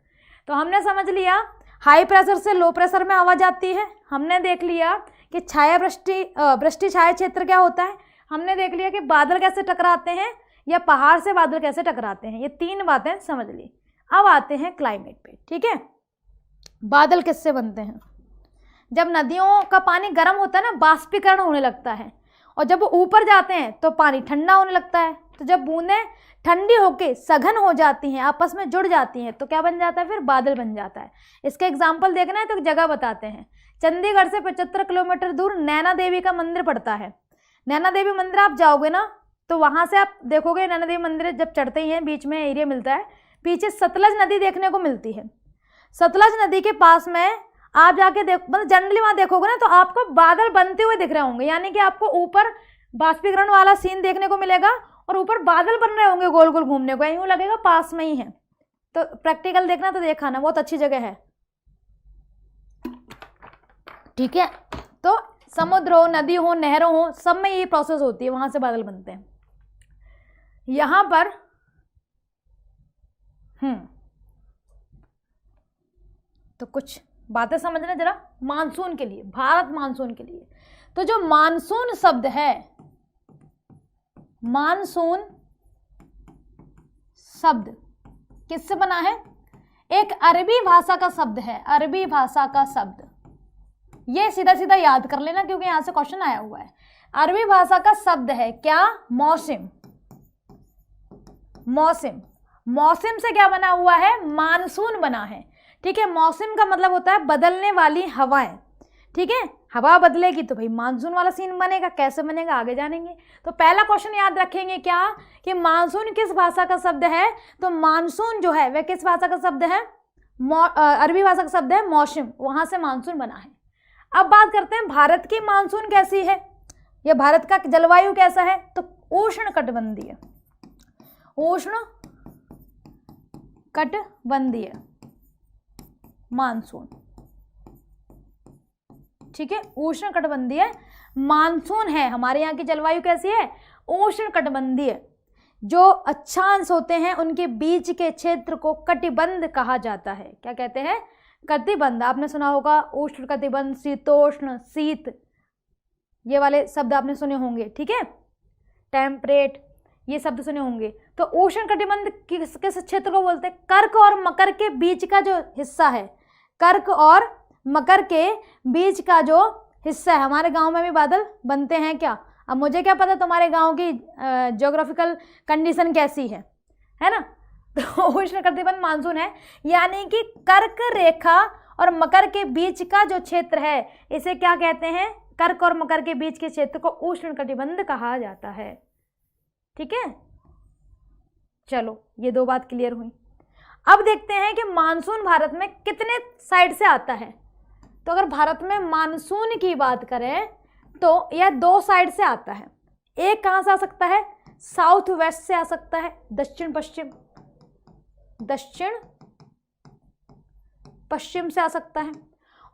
तो हमने समझ लिया हाई प्रेशर से लो प्रेशर में हवा जाती है, हमने देख लिया कि छाया वृष्टि छाया क्षेत्र क्या होता है, हमने देख लिया कि बादल कैसे टकराते हैं या पहाड़ से बादल कैसे टकराते हैं। ये तीन बातें समझ ली। अब आते हैं क्लाइमेट पे, ठीक है। बादल किससे बनते हैं, जब नदियों का पानी गर्म होता है ना, बाष्पीकरण होने लगता है, और जब वो ऊपर जाते हैं तो पानी ठंडा होने लगता है। तो जब बूंदें ठंडी होके सघन हो जाती हैं, आपस में जुड़ जाती हैं, तो क्या बन जाता है, फिर बादल बन जाता है। इसका एग्जाम्पल देखना है तो एक जगह बताते हैं। चंडीगढ़ से 75 किलोमीटर दूर नैना देवी का मंदिर पड़ता है। नैना देवी मंदिर आप जाओगे ना तो वहां से आप देखोगे, नैना देवी मंदिर जब चढ़ते ही हैं बीच में एरिया मिलता है, पीछे सतलज नदी देखने को मिलती है। सतलज नदी के पास में आप जाके देख, मतलब जनरली वहां देखोगे ना तो आपको बादल बनते हुए दिख रहे होंगे, यानी कि आपको ऊपर बाष्पीकरण वाला सीन देखने को मिलेगा और ऊपर बादल बन रहे होंगे गोल गोल घूमने को, यूं लगेगा पास में ही है। तो प्रैक्टिकल देखना तो देखा ना, बहुत अच्छी जगह है, ठीक है। तो समुद्र हो, नदी हो, नहरों हो, सब में यही प्रोसेस होती है, वहां से बादल बनते हैं। यहां पर तो कुछ बातें समझना जरा मानसून के लिए, भारत मानसून के लिए। तो जो मानसून शब्द है, मानसून शब्द किससे बना है, एक अरबी भाषा का शब्द है, अरबी भाषा का शब्द। ये सीधा सीधा याद कर लेना क्योंकि यहां से क्वेश्चन आया हुआ है। अरबी भाषा का शब्द है क्या, मौसम। मौसम, मौसम से क्या बना हुआ है, मानसून बना है, ठीक है। मौसम का मतलब होता है बदलने वाली हवाएं, ठीक है। हवा बदलेगी तो भाई मानसून वाला सीन बनेगा, कैसे बनेगा आगे जानेंगे। तो पहला क्वेश्चन याद रखेंगे क्या, कि मानसून किस भाषा का शब्द है। तो मानसून जो है वह किस भाषा का शब्द है, अरबी भाषा का शब्द है मौसम, वहां से मानसून बना है। अब बात करते हैं भारत की मानसून कैसी है, या भारत का जलवायु कैसा है। तो उष्ण कटिबंधीय, उष्ण कटिबंधीय मानसून, ठीक है। उष्ण कटिबंधीय मानसून है, हमारे यहाँ की जलवायु कैसी है, उष्ण कटिबंधीय। जो अक्षांश होते हैं उनके बीच के क्षेत्र को कटिबंध कहा जाता है। क्या कहते हैं, कटिबंध। आपने सुना होगा उष्ण कटिबंध, शीतोष्ण, शीत, ये वाले शब्द आपने सुने होंगे, ठीक है। टेम्परेट, ये शब्द सुने होंगे। तो उष्ण कटिबंध किस क्षेत्र को बोलते हैं? कर्क और मकर के बीच का जो हिस्सा है, कर्क और मकर के बीच का जो हिस्सा है। हमारे गांव में भी बादल बनते हैं क्या? अब मुझे क्या पता तुम्हारे गांव की ज्योग्राफिकल कंडीशन कैसी है ना। तो उष्ण कटिबंध मानसून है, यानी कि कर्क रेखा और मकर के बीच का जो क्षेत्र है इसे क्या कहते हैं? कर्क और मकर के बीच के क्षेत्र को उष्ण कटिबंध कहा जाता है। ठीक है, चलो ये दो बात क्लियर हुई। अब देखते हैं कि मानसून भारत में कितने साइड से आता है। तो अगर भारत में मानसून की बात करें तो यह दो साइड से आता है। एक कहाँ से आ सकता है? साउथ वेस्ट से आ सकता है, दक्षिण पश्चिम से आ सकता है,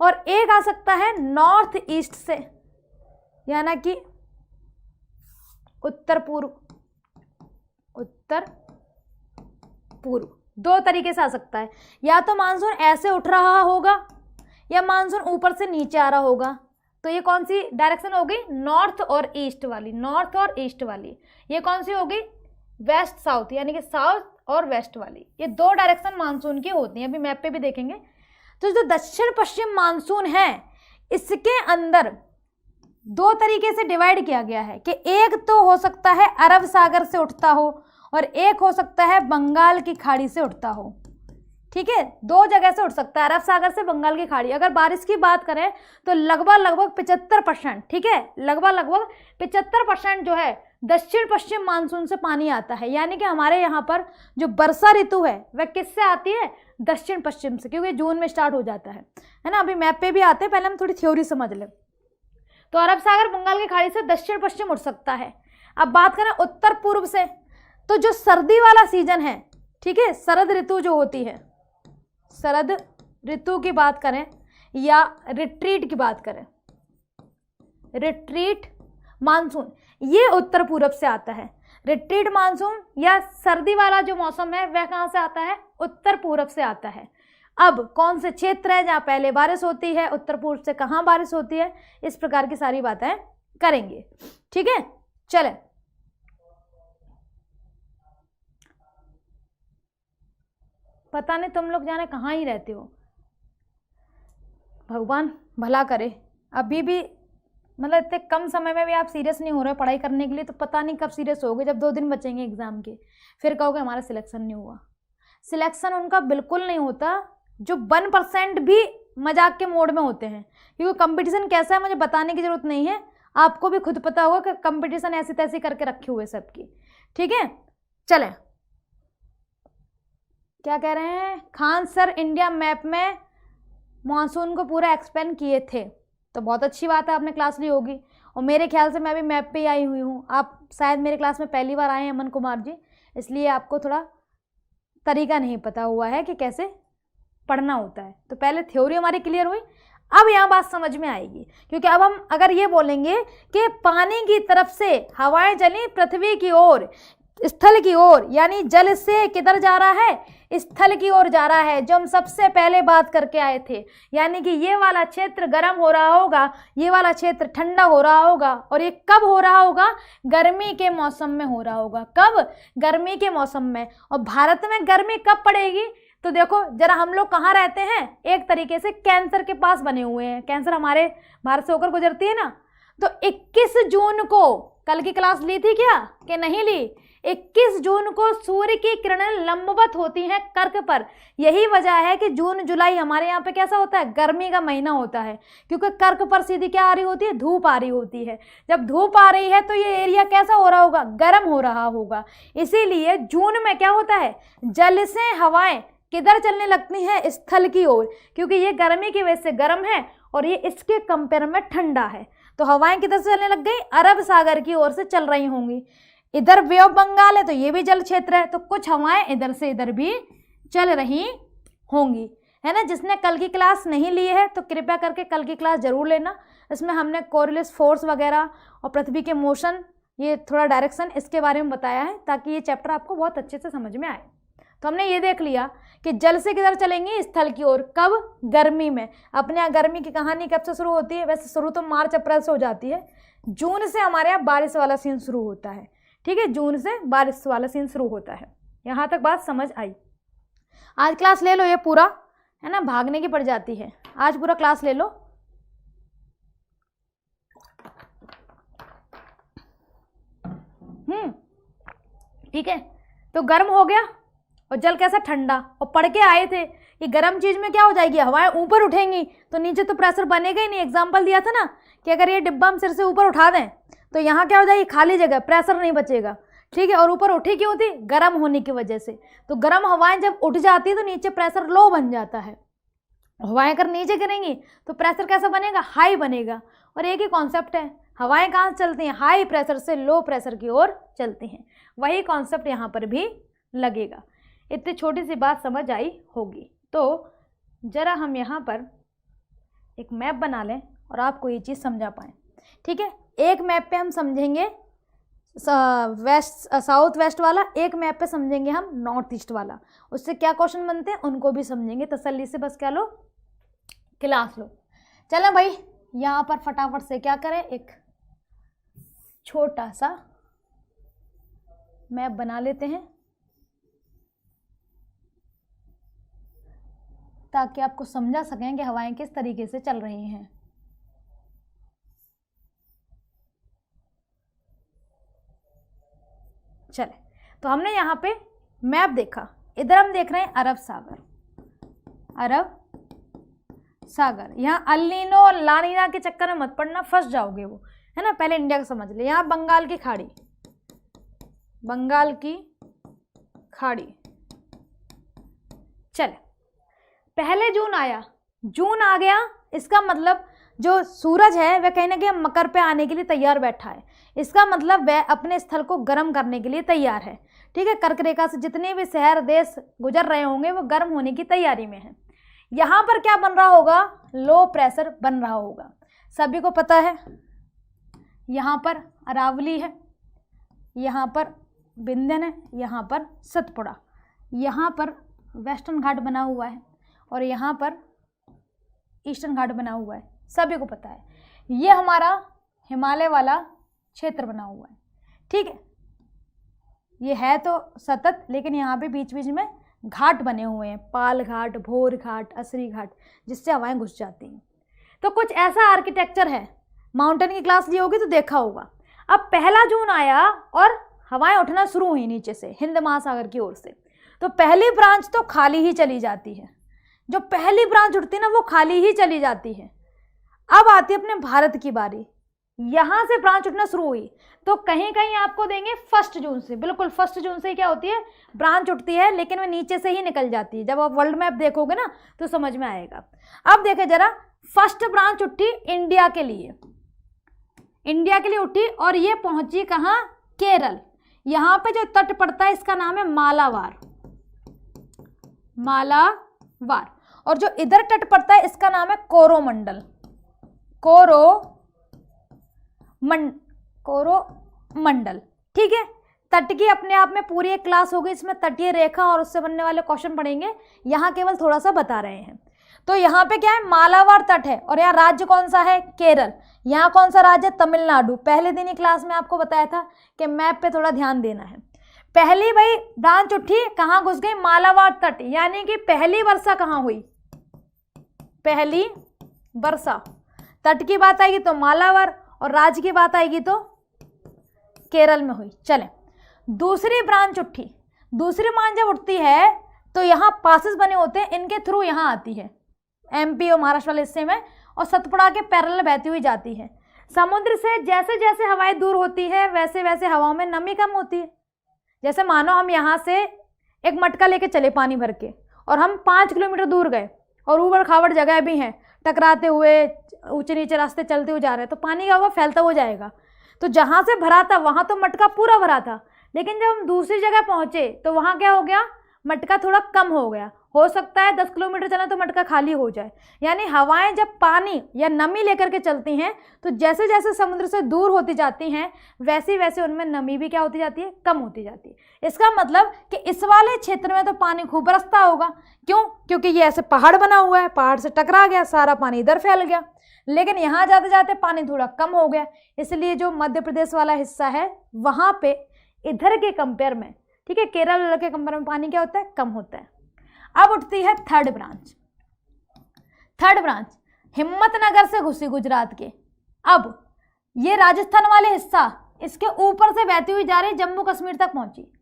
और एक आ सकता है नॉर्थ ईस्ट से, यानी कि उत्तर पूर्व। दो तरीके से आ सकता है, या तो मानसून ऐसे उठ रहा होगा या मानसून ऊपर से नीचे आ रहा होगा। तो ये कौन सी डायरेक्शन हो गई? नॉर्थ और ईस्ट वाली। ये कौन सी हो गई? वेस्ट साउथ, यानी कि साउथ और वेस्ट वाली। ये दो डायरेक्शन मानसून की होती हैं, अभी मैप पे भी देखेंगे। तो जो दक्षिण पश्चिम मानसून है इसके अंदर दो तरीके से डिवाइड किया गया है कि एक तो हो सकता है अरब सागर से उठता हो और एक हो सकता है बंगाल की खाड़ी से उठता हो। ठीक है, दो जगह से उठ सकता है, अरब सागर से बंगाल की खाड़ी। अगर बारिश की बात करें तो लगभग 75%, ठीक है, लगभग 75% जो है दक्षिण पश्चिम मानसून से पानी आता है। यानी कि हमारे यहाँ पर जो वर्षा ऋतु है वह किससे आती है? दक्षिण पश्चिम से, क्योंकि जून में स्टार्ट हो जाता है ना। अभी मैप पे भी आते हैं, पहले हम थोड़ी थ्योरी समझ लें। तो अरब सागर बंगाल की खाड़ी से दक्षिण पश्चिम उठ सकता है। अब बात करें उत्तर पूर्व से, तो जो सर्दी वाला सीजन है, ठीक है, शरद ऋतु जो होती है, शरद ऋतु की बात करें या रिट्रीट की बात करें, रिट्रीट मानसून, ये उत्तर पूर्व से आता है। रिट्रीट मानसून या सर्दी वाला जो मौसम है वह कहाँ से आता है? उत्तर पूर्व से आता है। अब कौन से क्षेत्र है जहाँ पहले बारिश होती है, उत्तर पूर्व से कहाँ बारिश होती है, इस प्रकार की सारी बातें करेंगे। ठीक है, चले पता नहीं तुम लोग जाने कहाँ ही रहते हो, भगवान भला करे। अभी भी मतलब इतने कम समय में भी आप सीरियस नहीं हो रहे पढ़ाई करने के लिए, तो पता नहीं कब सीरियस होगे जब 2 दिन बचेंगे एग्जाम के, फिर कहोगे हमारा सिलेक्शन नहीं हुआ। सिलेक्शन उनका बिल्कुल नहीं होता जो 1% भी मजाक के मोड में होते हैं, क्योंकि कंपटीशन कैसा है मुझे बताने की जरूरत नहीं है, आपको भी खुद पता होगा कि कंपटीशन ऐसी तैसी करके रखे हुए सबकी। ठीक है, चलें क्या कह रहे हैं? खान सर इंडिया मैप में मानसून को पूरा एक्सप्लेन किए थे, तो बहुत अच्छी बात है, आपने क्लास ली होगी। और मेरे ख्याल से मैं भी मैप पे ही आई हुई हूँ, आप शायद मेरे क्लास में पहली बार आए हैं अमन कुमार जी, इसलिए आपको थोड़ा तरीका नहीं पता हुआ है कि कैसे पढ़ना होता है। तो पहले थ्योरी हमारी क्लियर हुई, अब यहाँ बात समझ में आएगी, क्योंकि अब हम अगर ये बोलेंगे कि पानी की तरफ से हवाएं चली पृथ्वी की ओर, स्थल की ओर, यानी जल से किधर जा रहा है? स्थल की ओर जा रहा है, जो हम सबसे पहले बात करके आए थे। यानी कि ये वाला क्षेत्र गर्म हो रहा होगा, ये वाला क्षेत्र ठंडा हो रहा होगा, और ये कब हो रहा होगा? गर्मी के मौसम में हो रहा होगा। कब? गर्मी के मौसम में। और भारत में गर्मी कब पड़ेगी? तो देखो जरा, हम लोग कहाँ रहते हैं? एक तरीके से कैंसर के पास बने हुए हैं, कैंसर हमारे भारत से होकर गुजरती है ना। तो 21 जून को, कल की क्लास ली थी क्या कि नहीं ली? 21 जून को सूर्य की किरणें लंबवत होती हैं कर्क पर। यही वजह है कि जून जुलाई हमारे यहाँ पे कैसा होता है? गर्मी का महीना होता है, क्योंकि कर्क पर सीधी क्या आ रही होती है? धूप आ रही होती है। जब धूप आ रही है तो ये एरिया कैसा हो रहा होगा? गर्म हो रहा होगा। इसीलिए जून में क्या होता है? जल से हवाएं किधर चलने लगती हैं? स्थल की ओर, क्योंकि ये गर्मी की वजह से गर्म है और ये इसके कंपेयर में ठंडा है। तो हवाएं किधर से चलने लग गई? अरब सागर की ओर से चल रही होंगी। इधर बे ऑफ बंगाल है तो ये भी जल क्षेत्र है, तो कुछ हवाएं इधर से इधर भी चल रही होंगी, है ना। जिसने कल की क्लास नहीं ली है तो कृपया करके कल की क्लास जरूर लेना। इसमें हमने कोरिलेस फोर्स वगैरह और पृथ्वी के मोशन, ये थोड़ा डायरेक्शन, इसके बारे में बताया है, ताकि ये चैप्टर आपको बहुत अच्छे से समझ में आए। तो हमने ये देख लिया कि जल से किधर चलेंगी? स्थल की ओर। कब? गर्मी में। अपने यहाँ गर्मी की कहानी कब से शुरू होती है? वैसे शुरू तो मार्च अप्रैल से हो जाती है, जून से हमारे यहाँ बारिश वाला सीन शुरू होता है। ठीक है, जून से बारिश वाला सीन शुरू होता है। यहाँ तक बात समझ आई? आज क्लास ले लो ये पूरा, है ना, भागने की पड़ जाती है, आज पूरा क्लास ले लो। ठीक है, तो गर्म हो गया और जल कैसा ठंडा, और पढ़ के आए थे कि गर्म चीज में क्या हो जाएगी, हवाएं ऊपर उठेंगी तो नीचे तो प्रेशर बनेगा ही नहीं। एग्जाम्पल दिया था ना कि अगर ये डिब्बा हम सिर से ऊपर उठा दें तो यहाँ क्या हो जाएगी, खाली जगह, प्रेशर नहीं बचेगा। ठीक है, और ऊपर उठी क्यों थी, गर्म होने की वजह से। तो गर्म हवाएं जब उठ जाती है तो नीचे प्रेशर लो बन जाता है। हवाएं अगर नीचे गिरेंगी तो प्रेशर कैसा बनेगा, हाई बनेगा। और एक ही कॉन्सेप्ट है, हवाएं कहाँ से चलती हैं, हाई प्रेशर से लो प्रेशर की ओर चलती हैं। वही कॉन्सेप्ट यहाँ पर भी लगेगा। इतनी छोटी सी बात समझ आई होगी। तो जरा हम यहाँ पर एक मैप बना लें और आपको ये चीज़ समझा पाएँ। ठीक है, एक मैप पे हम समझेंगे साउथ वेस्ट वाला, एक मैप पे समझेंगे हम नॉर्थ ईस्ट वाला। उससे क्या क्वेश्चन बनते हैं उनको भी समझेंगे तसल्ली से। बस क्या लो, क्लास लो। चलो भाई, यहाँ पर फटाफट से क्या करें, एक छोटा सा मैप बना लेते हैं ताकि आपको समझा सकें कि हवाएं किस तरीके से चल रही हैं। चले, तो हमने यहाँ पे मैप देखा, इधर हम देख रहे हैं अरब सागर। अरब सागर, यहाँ अल्नीनो और लानीना के चक्कर में मत पड़ना, फंस जाओगे वो, है ना। पहले इंडिया का समझ ले। यहाँ बंगाल की खाड़ी, बंगाल की खाड़ी। चले, पहले जून आया, जून आ गया, इसका मतलब जो सूरज है वह कहीं ना कहीं मकर पे आने के लिए तैयार बैठा है। इसका मतलब वह अपने स्थल को गर्म करने के लिए तैयार है। ठीक है, कर्क रेखा से जितने भी शहर देश गुजर रहे होंगे वो गर्म होने की तैयारी में है। यहाँ पर क्या बन रहा होगा, लो प्रेशर बन रहा होगा, सभी को पता है। यहाँ पर अरावली है, यहाँ पर विंध्यन है, यहाँ पर सतपुड़ा, यहाँ पर वेस्टर्न घाट बना हुआ है और यहाँ पर ईस्टर्न घाट बना हुआ है, सभी को पता है। ये हमारा हिमालय वाला क्षेत्र बना हुआ है। ठीक है, ये है तो सतत, लेकिन यहाँ पे बीच बीच में घाट बने हुए हैं, पाल घाट, भोर घाट, असरी घाट, जिससे हवाएं घुस जाती हैं। तो कुछ ऐसा आर्किटेक्चर है, माउंटेन की क्लास ली होगी तो देखा होगा। अब पहला जून आया और हवाएं उठना शुरू हुई नीचे से, हिंद महासागर की ओर से। तो पहली ब्रांच तो खाली ही चली जाती है, जो पहली ब्रांच उठती है ना वो खाली ही चली जाती है। अब आती है अपने भारत की बारी, यहाँ से ब्रांच उठना शुरू हुई तो कहीं कहीं आपको देंगे 1 जून से, बिल्कुल 1 जून से ही क्या होती है, ब्रांच उठती है, लेकिन वह नीचे से ही निकल जाती है। जब आप वर्ल्ड मैप देखोगे ना तो समझ में आएगा। अब देखें जरा, फर्स्ट ब्रांच उठी इंडिया के लिए, इंडिया के लिए उठी और ये पहुंची कहाँ, केरल। यहाँ पे जो तट पड़ता है इसका नाम है मालाबार, मालाबार। और जो इधर तट पड़ता है इसका नाम है कोरोमंडल, कोरोमंडल। ठीक है, तट की अपने आप में पूरी एक क्लास होगी, इसमें तटीय रेखा और उससे बनने वाले क्वेश्चन पढ़ेंगे, यहाँ केवल थोड़ा सा बता रहे हैं। तो यहाँ पे क्या है, मालाबार तट है और यहाँ राज्य कौन सा है, केरल। यहाँ कौन सा राज्य है, तमिलनाडु। पहले दिन ही क्लास में आपको बताया था कि मैप पे थोड़ा ध्यान देना है। पहली भाई ब्रांच उठी, कहाँ घुस गई, मालाबार तट, यानी कि पहली वर्षा कहाँ हुई, पहली वर्षा। तट की बात आएगी तो मालाबार और राज्य की बात आएगी तो केरल में हुई। चले, दूसरी ब्रांच उठी, दूसरी ब्रांच जब उठती है तो यहाँ पासेस बने होते हैं, इनके थ्रू यहाँ आती है एमपी और महाराष्ट्र वाले हिस्से में, और सतपुड़ा के पैरेलल बहती हुई जाती है। समुद्र से जैसे जैसे हवाएं दूर होती है वैसे वैसे हवाओं में नमी कम होती है। जैसे मानो हम यहाँ से एक मटका लेके चले पानी भर के और हम 5 किलोमीटर दूर गए और ऊबड़ खाबड़ जगह भी हैं, टकराते हुए ऊंचे नीचे रास्ते चलते हुए जा रहे हैं, तो पानी क्या होगा, फैलता हो जाएगा। तो जहाँ से भरा था वहाँ तो मटका पूरा भरा था, लेकिन जब हम दूसरी जगह पहुँचे तो वहाँ क्या हो गया, मटका थोड़ा कम हो गया। हो सकता है 10 किलोमीटर चलें तो मटका खाली हो जाए। यानी हवाएं जब पानी या नमी लेकर के चलती हैं तो जैसे जैसे समुद्र से दूर होती जाती हैं वैसे वैसे उनमें नमी भी क्या होती जाती है, कम होती जाती है। इसका मतलब कि इस वाले क्षेत्र में तो पानी खूब बरसता होगा, क्यों, क्योंकि ये ऐसे पहाड़ बना हुआ है, पहाड़ से टकरा गया, सारा पानी इधर फैल गया। लेकिन यहाँ जाते जाते पानी थोड़ा कम हो गया, इसलिए जो मध्य प्रदेश वाला हिस्सा है वहाँ पे इधर के कंपेयर में, ठीक है, केरल के कंपेयर में पानी क्या होता है, कम होता है। अब उठती है third branch. Third branch Himmatnagar से घुसी गुजरात के। अब ये राजस्थान वाले हिस्सा इसके ऊपर से बहती हुई जा रही, जम्मू कश्मीर तक पहुंची।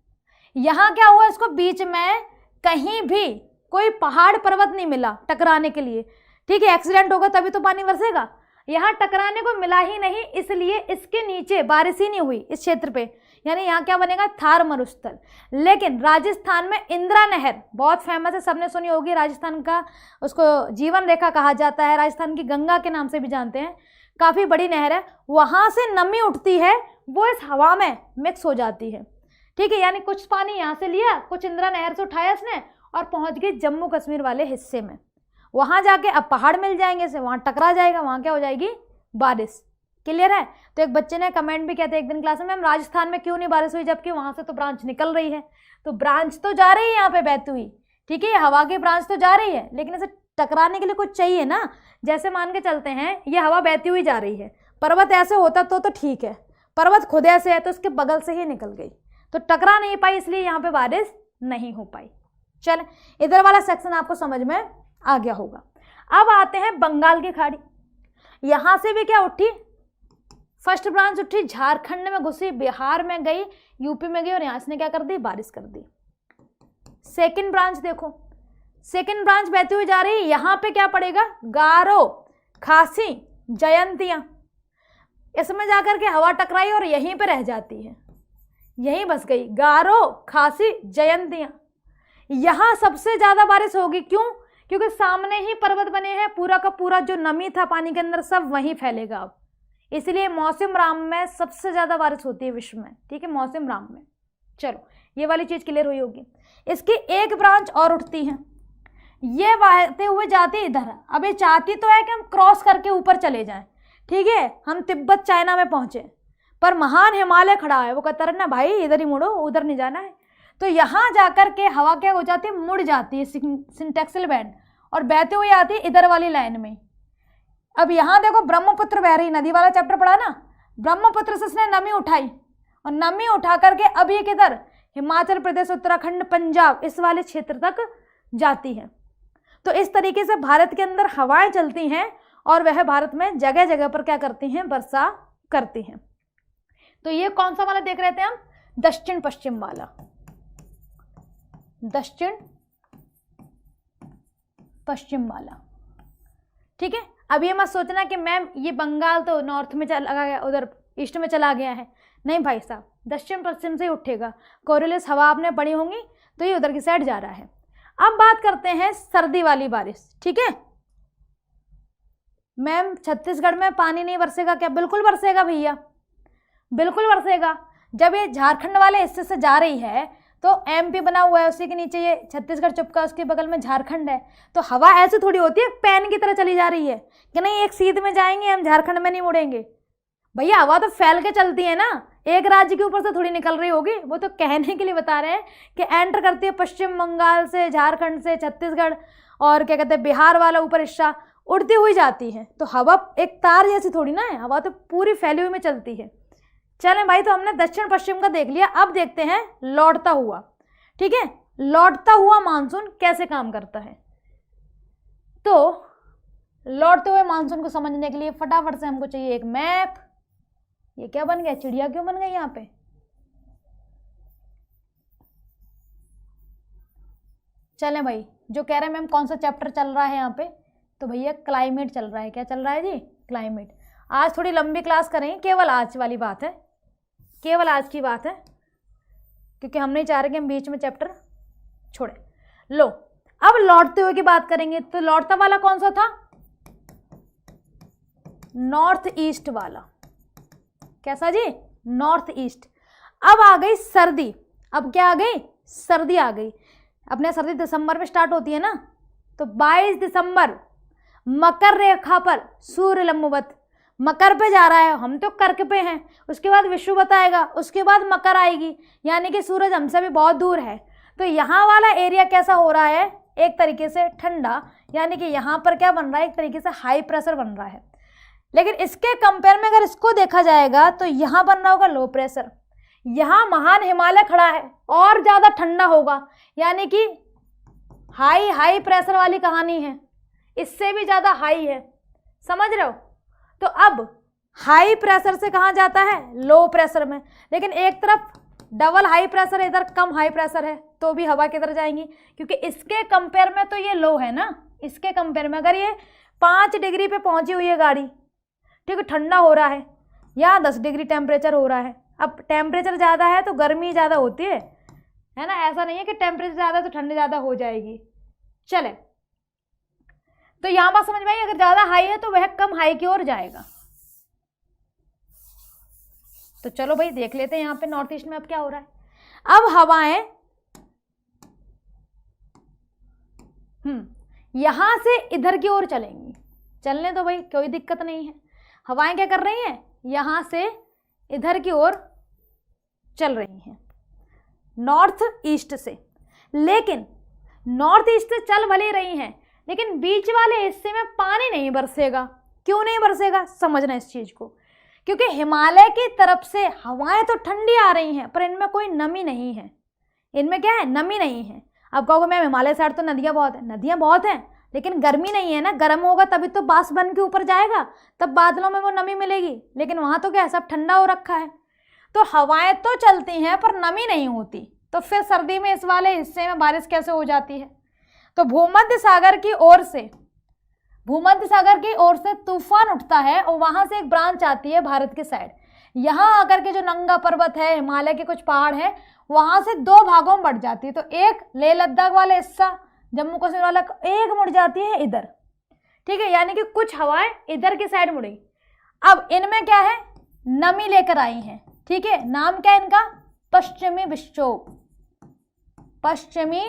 यहाँ क्या हुआ, इसको बीच में कहीं भी कोई पहाड़ पर्वत नहीं मिला टकराने के लिए, ठीक है, एक्सीडेंट होगा तभी तो पानी बरसेगा, यहाँ टकराने को मिला ही नहीं, इसलिए इसके नीचे बारिश ही नहीं हुई इस क्षेत्र पे, यानी यहाँ क्या बनेगा, थार मरुस्थल। लेकिन राजस्थान में इंदिरा नहर बहुत फेमस है, सबने सुनी होगी, राजस्थान का उसको जीवन रेखा कहा जाता है, राजस्थान की गंगा के नाम से भी जानते हैं, काफ़ी बड़ी नहर है, वहाँ से नमी उठती है, वो इस हवा में मिक्स हो जाती है, ठीक है, यानी कुछ पानी यहाँ से लिया, कुछ इंदिरा नहर से उठाया इसने और पहुँच गई जम्मू कश्मीर वाले हिस्से में। वहाँ जाके अब पहाड़ मिल जाएंगे इसे, वहाँ टकरा जाएगा, वहाँ क्या हो जाएगी, बारिश। क्लियर है। तो एक बच्चे ने कमेंट भी किया था एक दिन क्लास में, मैम राजस्थान में क्यों नहीं बारिश हुई, जबकि वहाँ से तो ब्रांच निकल रही है। तो ब्रांच तो जा रही है यहाँ पे बहती हुई, ठीक है, हवा की ब्रांच तो जा रही है, लेकिन इसे टकराने के लिए कुछ चाहिए ना। जैसे मान के चलते हैं ये हवा बहती हुई जा रही है, पर्वत ऐसे होता तो ठीक है, पर्वत खुद ऐसे है तो इसके बगल से ही निकल गई, तो टकरा नहीं पाई, इसलिए यहाँ पे बारिश नहीं हो पाई। चल इधर वाला सेक्शन आपको समझ में आ गया होगा। अब आते हैं बंगाल की खाड़ी। यहाँ से भी क्या उठी, फर्स्ट ब्रांच उठी, झारखंड में घुसी, बिहार में गई, यूपी में गई और यहाँ से क्या कर दी, बारिश कर दी। सेकंड ब्रांच देखो, सेकंड ब्रांच बहती हुई जा रही है, यहाँ पे क्या पड़ेगा, गारो, खासी, जयंतियां, इसमें जाकर के हवा टकराई और यहीं पे रह जाती है, यहीं बस गई, गारो, खासी, जयंतियां। यहाँ सबसे ज्यादा बारिश होगी, क्यों, क्योंकि सामने ही पर्वत बने हैं, पूरा का पूरा जो नमी था पानी के अंदर सब वहीं फैलेगा अब, इसलिए मौसम राम में सबसे ज्यादा बारिश होती है विश्व में, ठीक है, मौसम राम में। चलो ये वाली चीज क्लियर हुई होगी। इसकी एक ब्रांच और उठती है, ये बहते हुए जाती है इधर। अब ये चाहती तो है कि हम क्रॉस करके ऊपर चले जाएं, ठीक है, हम तिब्बत चाइना में पहुंचे, पर महान हिमालय खड़ा है, वो कहता है ना भाई इधर ही मुड़ो, उधर नहीं जाना है। तो यहाँ जाकर के हवा क्या हो जाती है, मुड़ जाती है सिंटेक्सल बैंड और बहते हुए आती है इधर वाली लाइन में। अब यहाँ देखो ब्रह्मपुत्र बह रही, नदी वाला चैप्टर पढ़ा ना, ब्रह्मपुत्र से इसने नमी उठाई और नमी उठा करके अब ये किधर, हिमाचल प्रदेश, उत्तराखंड, पंजाब, इस वाले क्षेत्र तक जाती है। तो इस तरीके से भारत के अंदर हवाएं चलती हैं और वह भारत में जगह जगह पर क्या करती हैं, वर्षा करती हैं। तो ये कौन सा वाला देख रहे थे हम, दक्षिण पश्चिम वाला, दक्षिण पश्चिम वाला, ठीक है। अब ये मत सोचना कि मैम ये बंगाल तो नॉर्थ में चला गया, उधर ईस्ट में चला गया है, नहीं भाई साहब, दक्षिण पश्चिम से ही उठेगा, कोरिलेस हवा आपने पढ़ी होंगी, तो ये उधर की साइड जा रहा है। अब बात करते हैं सर्दी वाली बारिश, ठीक है। मैम छत्तीसगढ़ में पानी नहीं बरसेगा क्या, बिल्कुल बरसेगा भैया, बिल्कुल बरसेगा। जब ये झारखंड वाले हिस्से से जा रही है तो एमपी बना हुआ है, उसी के नीचे ये छत्तीसगढ़ चुपका, उसके बगल में झारखंड है, तो हवा ऐसे थोड़ी होती है पैन की तरह चली जा रही है कि नहीं एक सीध में जाएंगे हम, झारखंड में नहीं मुड़ेंगे। भैया हवा तो फैल के चलती है ना, एक राज्य के ऊपर से थोड़ी निकल रही होगी, वो तो कहने के लिए बता रहे हैं कि एंटर करती है पश्चिम बंगाल से, झारखंड से, छत्तीसगढ़ और क्या कहते हैं बिहार वाला ऊपर हिस्सा, उड़ती हुई जाती है। तो हवा एक तार जैसी थोड़ी ना है, हवा तो पूरी फैली हुई में चलती है। चलें भाई, तो हमने दक्षिण पश्चिम का देख लिया, अब देखते हैं लौटता हुआ, ठीक है, लौटता हुआ मानसून कैसे काम करता है। तो लौटते हुए मानसून को समझने के लिए फटाफट से हमको चाहिए एक मैप। ये क्या बन गया, चिड़िया क्यों बन गई यहाँ पे, चलें भाई, जो कह रहे हैं मैम कौन सा चैप्टर चल रहा है यहाँ पे, तो भैया क्लाइमेट चल रहा है। क्या चल रहा है जी, क्लाइमेट। आज थोड़ी लंबी क्लास करेंगे, केवल आज वाली बात है, केवल आज की बात है, क्योंकि हम नहीं चाह रहे कि हम बीच में चैप्टर छोड़े। लो अब लौटते हुए की बात करेंगे, तो लौटता वाला कौन सा था, नॉर्थ ईस्ट वाला। कैसा जी, नॉर्थ ईस्ट। अब आ गई सर्दी, अब क्या आ गई, सर्दी आ गई। अपने सर्दी दिसंबर में स्टार्ट होती है ना, तो 22 दिसंबर मकर रेखा पर सूर्य लंबवत मकर पे जा रहा है, हम तो कर्क पे हैं, उसके बाद विषुवत आएगा, उसके बाद मकर आएगी, यानी कि सूरज हमसे भी बहुत दूर है। तो यहाँ वाला एरिया कैसा हो रहा है, एक तरीके से ठंडा, यानी कि यहाँ पर क्या बन रहा है, एक तरीके से हाई प्रेशर बन रहा है। लेकिन इसके कंपेयर में अगर इसको देखा जाएगा तो यहाँ बन रहा होगा लो प्रेशर, यहाँ महान हिमालय खड़ा है और ज़्यादा ठंडा होगा, यानी कि हाई हाई प्रेशर वाली कहानी है, इससे भी ज़्यादा हाई है, समझ रहे हो। तो अब हाई प्रेशर से कहाँ जाता है, लो प्रेशर में, लेकिन एक तरफ डबल हाई प्रेशर है, इधर कम हाई प्रेशर है, तो भी हवा किधर जाएंगी, क्योंकि इसके कंपेयर में तो ये लो है ना, इसके कंपेयर में। अगर ये 5 डिग्री पे पहुंची हुई है गाड़ी, ठीक है, ठंडा हो रहा है, यहाँ 10 डिग्री टेम्परेचर हो रहा है। अब टेम्परेचर ज़्यादा है तो गर्मी ज़्यादा होती है ना, ऐसा नहीं है कि टेम्परेचर ज़्यादा तो ठंडी ज़्यादा हो जाएगी। चले, तो यहाँ बात समझ में आई, अगर ज़्यादा हाई है तो वह कम हाई की ओर जाएगा। तो चलो भाई देख लेते हैं यहाँ पे नॉर्थ ईस्ट में अब क्या हो रहा है। अब हवाएं यहां से इधर की ओर चलेंगी, चलने दो भाई, कोई दिक्कत नहीं है। हवाएं क्या कर रही हैं, यहां से इधर की ओर चल रही हैं नॉर्थ ईस्ट से, लेकिन नॉर्थ ईस्ट से चल भले रही हैं, लेकिन बीच वाले हिस्से में पानी नहीं बरसेगा। क्यों नहीं बरसेगा, समझना इस चीज को, क्योंकि हिमालय की तरफ से हवाएं तो ठंडी आ रही हैं, पर इनमें कोई नमी नहीं है। इनमें क्या है, नमी नहीं है। अब कहोगे मैम हिमालय साइड तो नदियां बहुत हैं, नदियां बहुत हैं, लेकिन गर्मी नहीं है ना, गर्म होगा तभी तो बाष्प बन के ऊपर जाएगा, तब बादलों में वो नमी मिलेगी, लेकिन वहां तो क्या है, सब ठंडा हो रखा है। तो हवाएं तो चलती हैं पर नमी नहीं होती, तो फिर सर्दी में इस वाले हिस्से में बारिश कैसे हो जाती है। तो भूमध्य सागर की ओर से तूफान उठता है और वहां से एक ब्रांच आती है भारत के साइड। यहाँ आकर के जो नंगा पर्वत है, हिमालय के कुछ पहाड़ हैं, वहां से 2 भागों में बढ़ जाती है। तो एक लेह लद्दाख वाला हिस्सा, जम्मू कश्मीर वाला, एक मुड़ जाती है इधर, ठीक है, यानी कि कुछ हवाएं इधर की साइड मुड़ी। अब इनमें क्या है, नमी लेकर आई हैं, ठीक है, नाम क्या है इनका, पश्चिमी विक्षोभ, पश्चिमी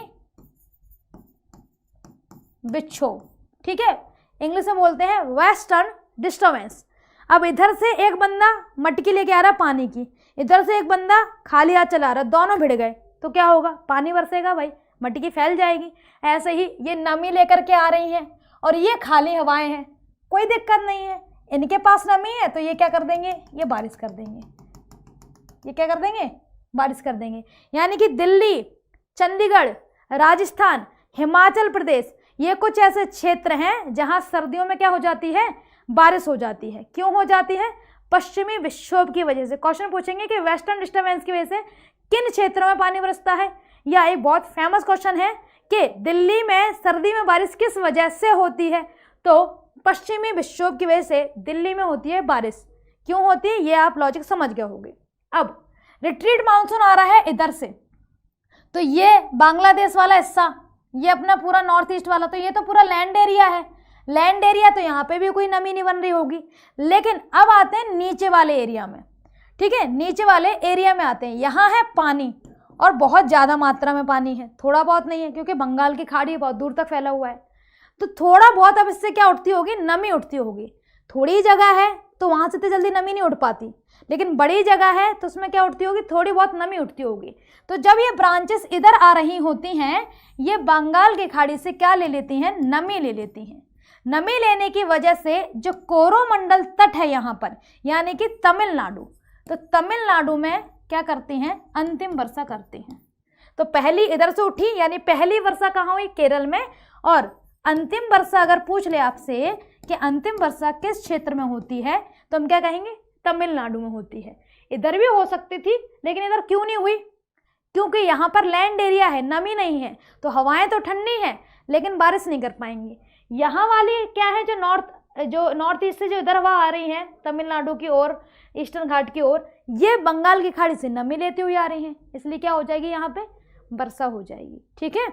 विक्षोभ, ठीक है, इंग्लिश में बोलते हैं वेस्टर्न डिस्टर्बेंस। अब इधर से एक बंदा मटकी लेके आ रहा पानी की, इधर से एक बंदा खाली हाथ चला रहा, दोनों भिड़ गए, तो क्या होगा, पानी बरसेगा भाई, मटकी फैल जाएगी। ऐसे ही ये नमी लेकर के आ रही हैं और ये खाली हवाएं हैं, कोई दिक्कत नहीं है, इनके पास नमी है तो ये क्या कर देंगे, ये बारिश कर देंगे, ये क्या कर देंगे, बारिश कर देंगे। यानी कि दिल्ली, चंडीगढ़, राजस्थान, हिमाचल प्रदेश, ये कुछ ऐसे क्षेत्र हैं जहां सर्दियों में क्या हो जाती है, बारिश हो जाती है। क्यों हो जाती है, पश्चिमी विक्षोभ की वजह से। क्वेश्चन पूछेंगे कि वेस्टर्न डिस्टर्बेंस की वजह से किन क्षेत्रों में पानी बरसता है, या एक बहुत फेमस क्वेश्चन है कि दिल्ली में सर्दी में बारिश किस वजह से होती है, तो पश्चिमी विक्षोभ की वजह से दिल्ली में होती है बारिश। क्यों होती है, ये आप लॉजिक समझ गए होंगे। अब रिट्रीट मानसून आ रहा है इधर से, तो ये बांग्लादेश वाला हिस्सा, ये अपना पूरा नॉर्थ ईस्ट वाला, तो ये तो पूरा लैंड एरिया है, लैंड एरिया, तो यहाँ पे भी कोई नमी नहीं बन रही होगी। लेकिन अब आते हैं नीचे वाले एरिया में, ठीक है, नीचे वाले एरिया में आते हैं, यहाँ है पानी और बहुत ज़्यादा मात्रा में पानी है, थोड़ा बहुत नहीं है, क्योंकि बंगाल की खाड़ी बहुत दूर तक फैला हुआ है। तो थोड़ा बहुत अब इससे क्या उठती होगी, नमी उठती होगी। थोड़ी जगह है तो वहाँ से तो जल्दी नमी नहीं उठ पाती, लेकिन बड़ी जगह है तो उसमें क्या उठती होगी, थोड़ी बहुत नमी उठती होगी। तो जब ये ब्रांचेस इधर आ रही होती हैं, ये बंगाल की खाड़ी से क्या ले लेती हैं, नमी ले लेती हैं। नमी लेने की वजह से जो कोरोमंडल तट है यहाँ पर, यानी कि तमिलनाडु, तो तमिलनाडु में क्या करती हैं, अंतिम वर्षा करती हैं। तो पहली इधर से उठी, यानी पहली वर्षा कहाँ हुई, केरल में, और अंतिम वर्षा अगर पूछ ले आपसे कि अंतिम वर्षा किस क्षेत्र में होती है, तो हम क्या कहेंगे, तमिलनाडु में होती है। इधर भी हो सकती थी, लेकिन इधर क्यों नहीं हुई, क्योंकि यहाँ पर लैंड एरिया है, नमी नहीं है, तो हवाएं तो ठंडी हैं लेकिन बारिश नहीं कर पाएंगी। यहाँ वाली क्या है, जो नॉर्थ ईस्ट से जो इधर हवा आ रही है तमिलनाडु की ओर, ईस्टर्न घाट की ओर, ये बंगाल की खाड़ी से नमी लेती हुई आ रही हैं, इसलिए क्या हो जाएगी, यहाँ पे वर्षा हो जाएगी। ठीक है,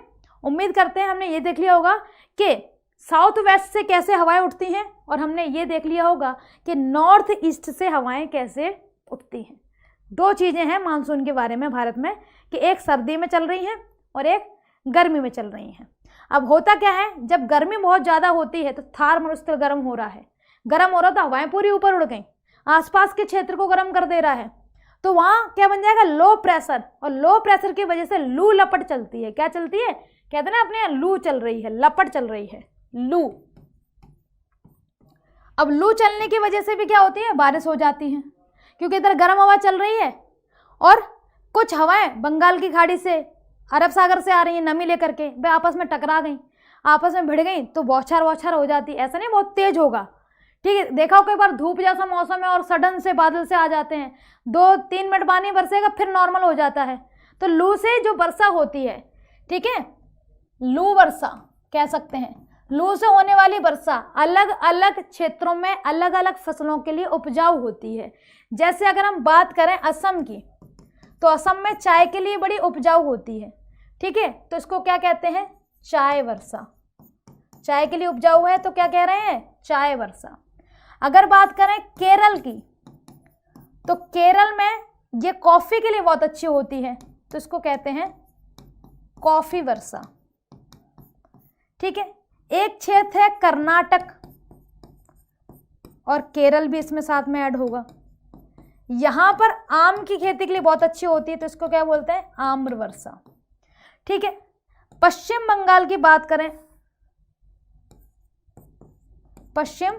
उम्मीद करते हैं हमने ये देख लिया होगा कि साउथ वेस्ट से कैसे हवाएं उठती हैं, और हमने ये देख लिया होगा कि नॉर्थ ईस्ट से हवाएं कैसे उठती हैं। 2 चीज़ें हैं मानसून के बारे में भारत में, कि एक सर्दी में चल रही हैं और एक गर्मी में चल रही हैं। अब होता क्या है, जब गर्मी बहुत ज़्यादा होती है तो थार मरुस्थल गर्म हो रहा है, तो हवाएं पूरी ऊपर उड़ गई, आसपास के क्षेत्र को गर्म कर दे रहा है, तो वहाँ क्या बन जाएगा, लो प्रेशर, और लो प्रेशर की वजह से लू लपट चलती है। क्या चलती है, कहते हैं ना अपने यहाँ लू चल रही है, लपट चल रही है, लू। अब लू चलने की वजह से भी क्या होती है, बारिश हो जाती है, क्योंकि इधर गर्म हवा चल रही है और कुछ हवाएं बंगाल की खाड़ी से, अरब सागर से आ रही हैं नमी लेकर के, वे आपस में टकरा गई, आपस में भिड़ गई तो बौछार वौछार हो जाती। ऐसा नहीं बहुत तेज होगा, ठीक है। देखा हो कई बार धूप जैसा मौसम है और सडन से बादल से आ जाते हैं, 2-3 मिनट पानी बरसेगा फिर नॉर्मल हो जाता है। तो लू से जो वर्षा होती है, ठीक है, लू वर्षा कह सकते हैं। लू से होने वाली वर्षा अलग अलग क्षेत्रों में अलग अलग फसलों के लिए उपजाऊ होती है। जैसे अगर हम बात करें असम की, तो असम में चाय के लिए बड़ी उपजाऊ होती है, ठीक है। तो इसको क्या कहते हैं? चाय वर्षा। चाय के लिए उपजाऊ है तो क्या कह रहे हैं? चाय वर्षा। अगर बात करें केरल की, तो केरल में ये कॉफी के लिए बहुत अच्छी होती है, तो इसको कहते हैं कॉफी वर्षा, ठीक है। एक क्षेत्र है कर्नाटक, और केरल भी इसमें साथ में ऐड होगा। यहां पर आम की खेती के लिए बहुत अच्छी होती है, तो इसको क्या बोलते हैं? आम्र वर्षा, ठीक है। पश्चिम बंगाल की बात करें, पश्चिम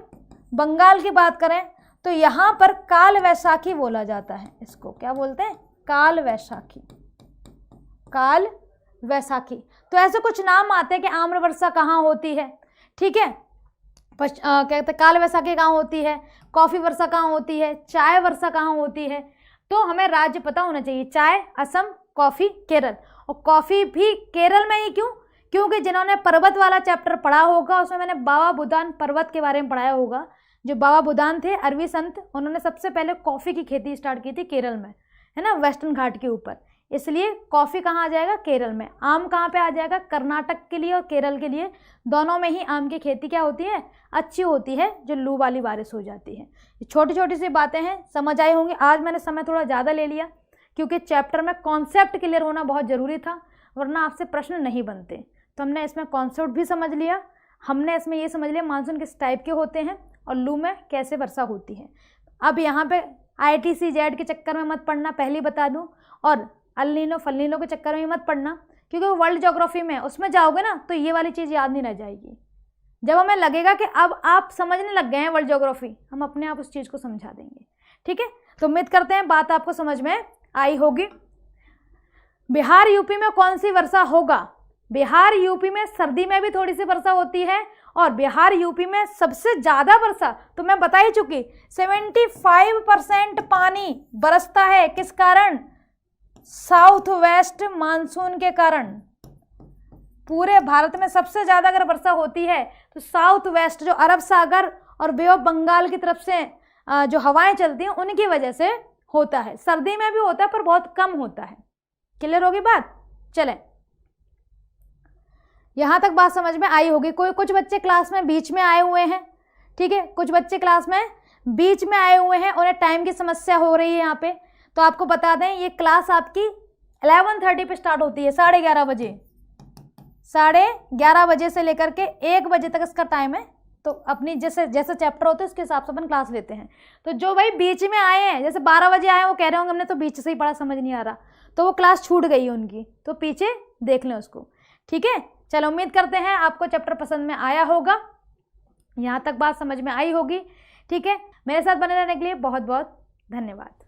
बंगाल की बात करें तो यहां पर काल वैशाखी बोला जाता है। इसको क्या बोलते हैं? काल वैशाखी। काल वैशाखी। तो ऐसे कुछ नाम आते हैं कि आम्र वर्षा कहाँ होती है, ठीक है। कहते हैं काल वैशाखी कहाँ होती है, कॉफी वर्षा कहाँ होती है, चाय वर्षा कहाँ होती है। तो हमें राज्य पता होना चाहिए, चाय असम, कॉफी केरल। और कॉफी भी केरल में ही क्यों? क्योंकि जिन्होंने पर्वत वाला चैप्टर पढ़ा होगा उसमें मैंने बाबा बुदान पर्वत के बारे में पढ़ाया होगा। जो बाबा बुदान थे अरबी संत, उन्होंने सबसे पहले कॉफ़ी की खेती स्टार्ट की थी केरल में, है ना, वेस्टर्न घाट के ऊपर। इसलिए कॉफ़ी कहाँ आ जाएगा? केरल में। आम कहाँ पे आ जाएगा? कर्नाटक के लिए और केरल के लिए, दोनों में ही आम की खेती क्या होती है? अच्छी होती है, जो लू वाली बारिश हो जाती है। छोटी छोटी सी बातें हैं, समझ आई होंगी। आज मैंने समय थोड़ा ज़्यादा ले लिया क्योंकि चैप्टर में कॉन्सेप्ट क्लियर होना बहुत ज़रूरी था, वरना आपसे प्रश्न नहीं बनते। तो हमने इसमें कॉन्सेप्ट भी समझ लिया, हमने इसमें ये समझ लिया मानसून किस टाइप के होते हैं और लू में कैसे वर्षा होती है। अब यहाँ पे ITC जेड के चक्कर में मत पढ़ना, पहले बता दूँ, और अल्नीनो फल्नीनो के चक्कर में मत पढ़ना, क्योंकि वो वर्ल्ड ज्योग्राफी में उसमें जाओगे ना तो ये वाली चीज़ याद नहीं रह जाएगी। जब हमें लगेगा कि अब आप समझने लग गए हैं वर्ल्ड ज्योग्राफी, हम अपने आप उस चीज़ को समझा देंगे, ठीक है। तो उम्मीद करते हैं बात आपको समझ में आई होगी। बिहार यूपी में कौन सी वर्षा होगा? बिहार यूपी में सर्दी में भी थोड़ी सी वर्षा होती है, और बिहार यूपी में सबसे ज़्यादा वर्षा तो मैं बता ही चुकी, 75% पानी बरसता है। किस कारण? साउथ वेस्ट मानसून के कारण। पूरे भारत में सबसे ज़्यादा अगर वर्षा होती है तो साउथ वेस्ट, जो अरब सागर और बे ऑफ बंगाल की तरफ से जो हवाएं चलती हैं उनकी वजह से होता है। सर्दी में भी होता है पर बहुत कम होता है। क्लियर होगी बात? चलें, यहाँ तक बात समझ में आई होगी। कुछ बच्चे क्लास में बीच में आए हुए हैं, ठीक है, कुछ बच्चे क्लास में बीच में आए हुए हैं, उन्हें टाइम की समस्या हो रही है यहाँ पे। तो आपको बता दें ये क्लास आपकी 11:30 पे स्टार्ट होती है, 11:30 बजे, 11:30 बजे से लेकर के 1 बजे तक इसका टाइम है। तो अपनी जैसे जैसे चैप्टर होते हैं उसके हिसाब से अपन क्लास लेते हैं। तो जो भाई बीच में आए हैं, जैसे 12 बजे आए, वो कह रहे होंगे हमने तो बीच से ही पढ़ा, समझ नहीं आ रहा, तो वो क्लास छूट गई है उनकी, तो पीछे देख लें उसको, ठीक है। चलो, उम्मीद करते हैं आपको चैप्टर पसंद में आया होगा, यहाँ तक बात समझ में आई होगी, ठीक है। मेरे साथ बने रहने के लिए बहुत बहुत धन्यवाद।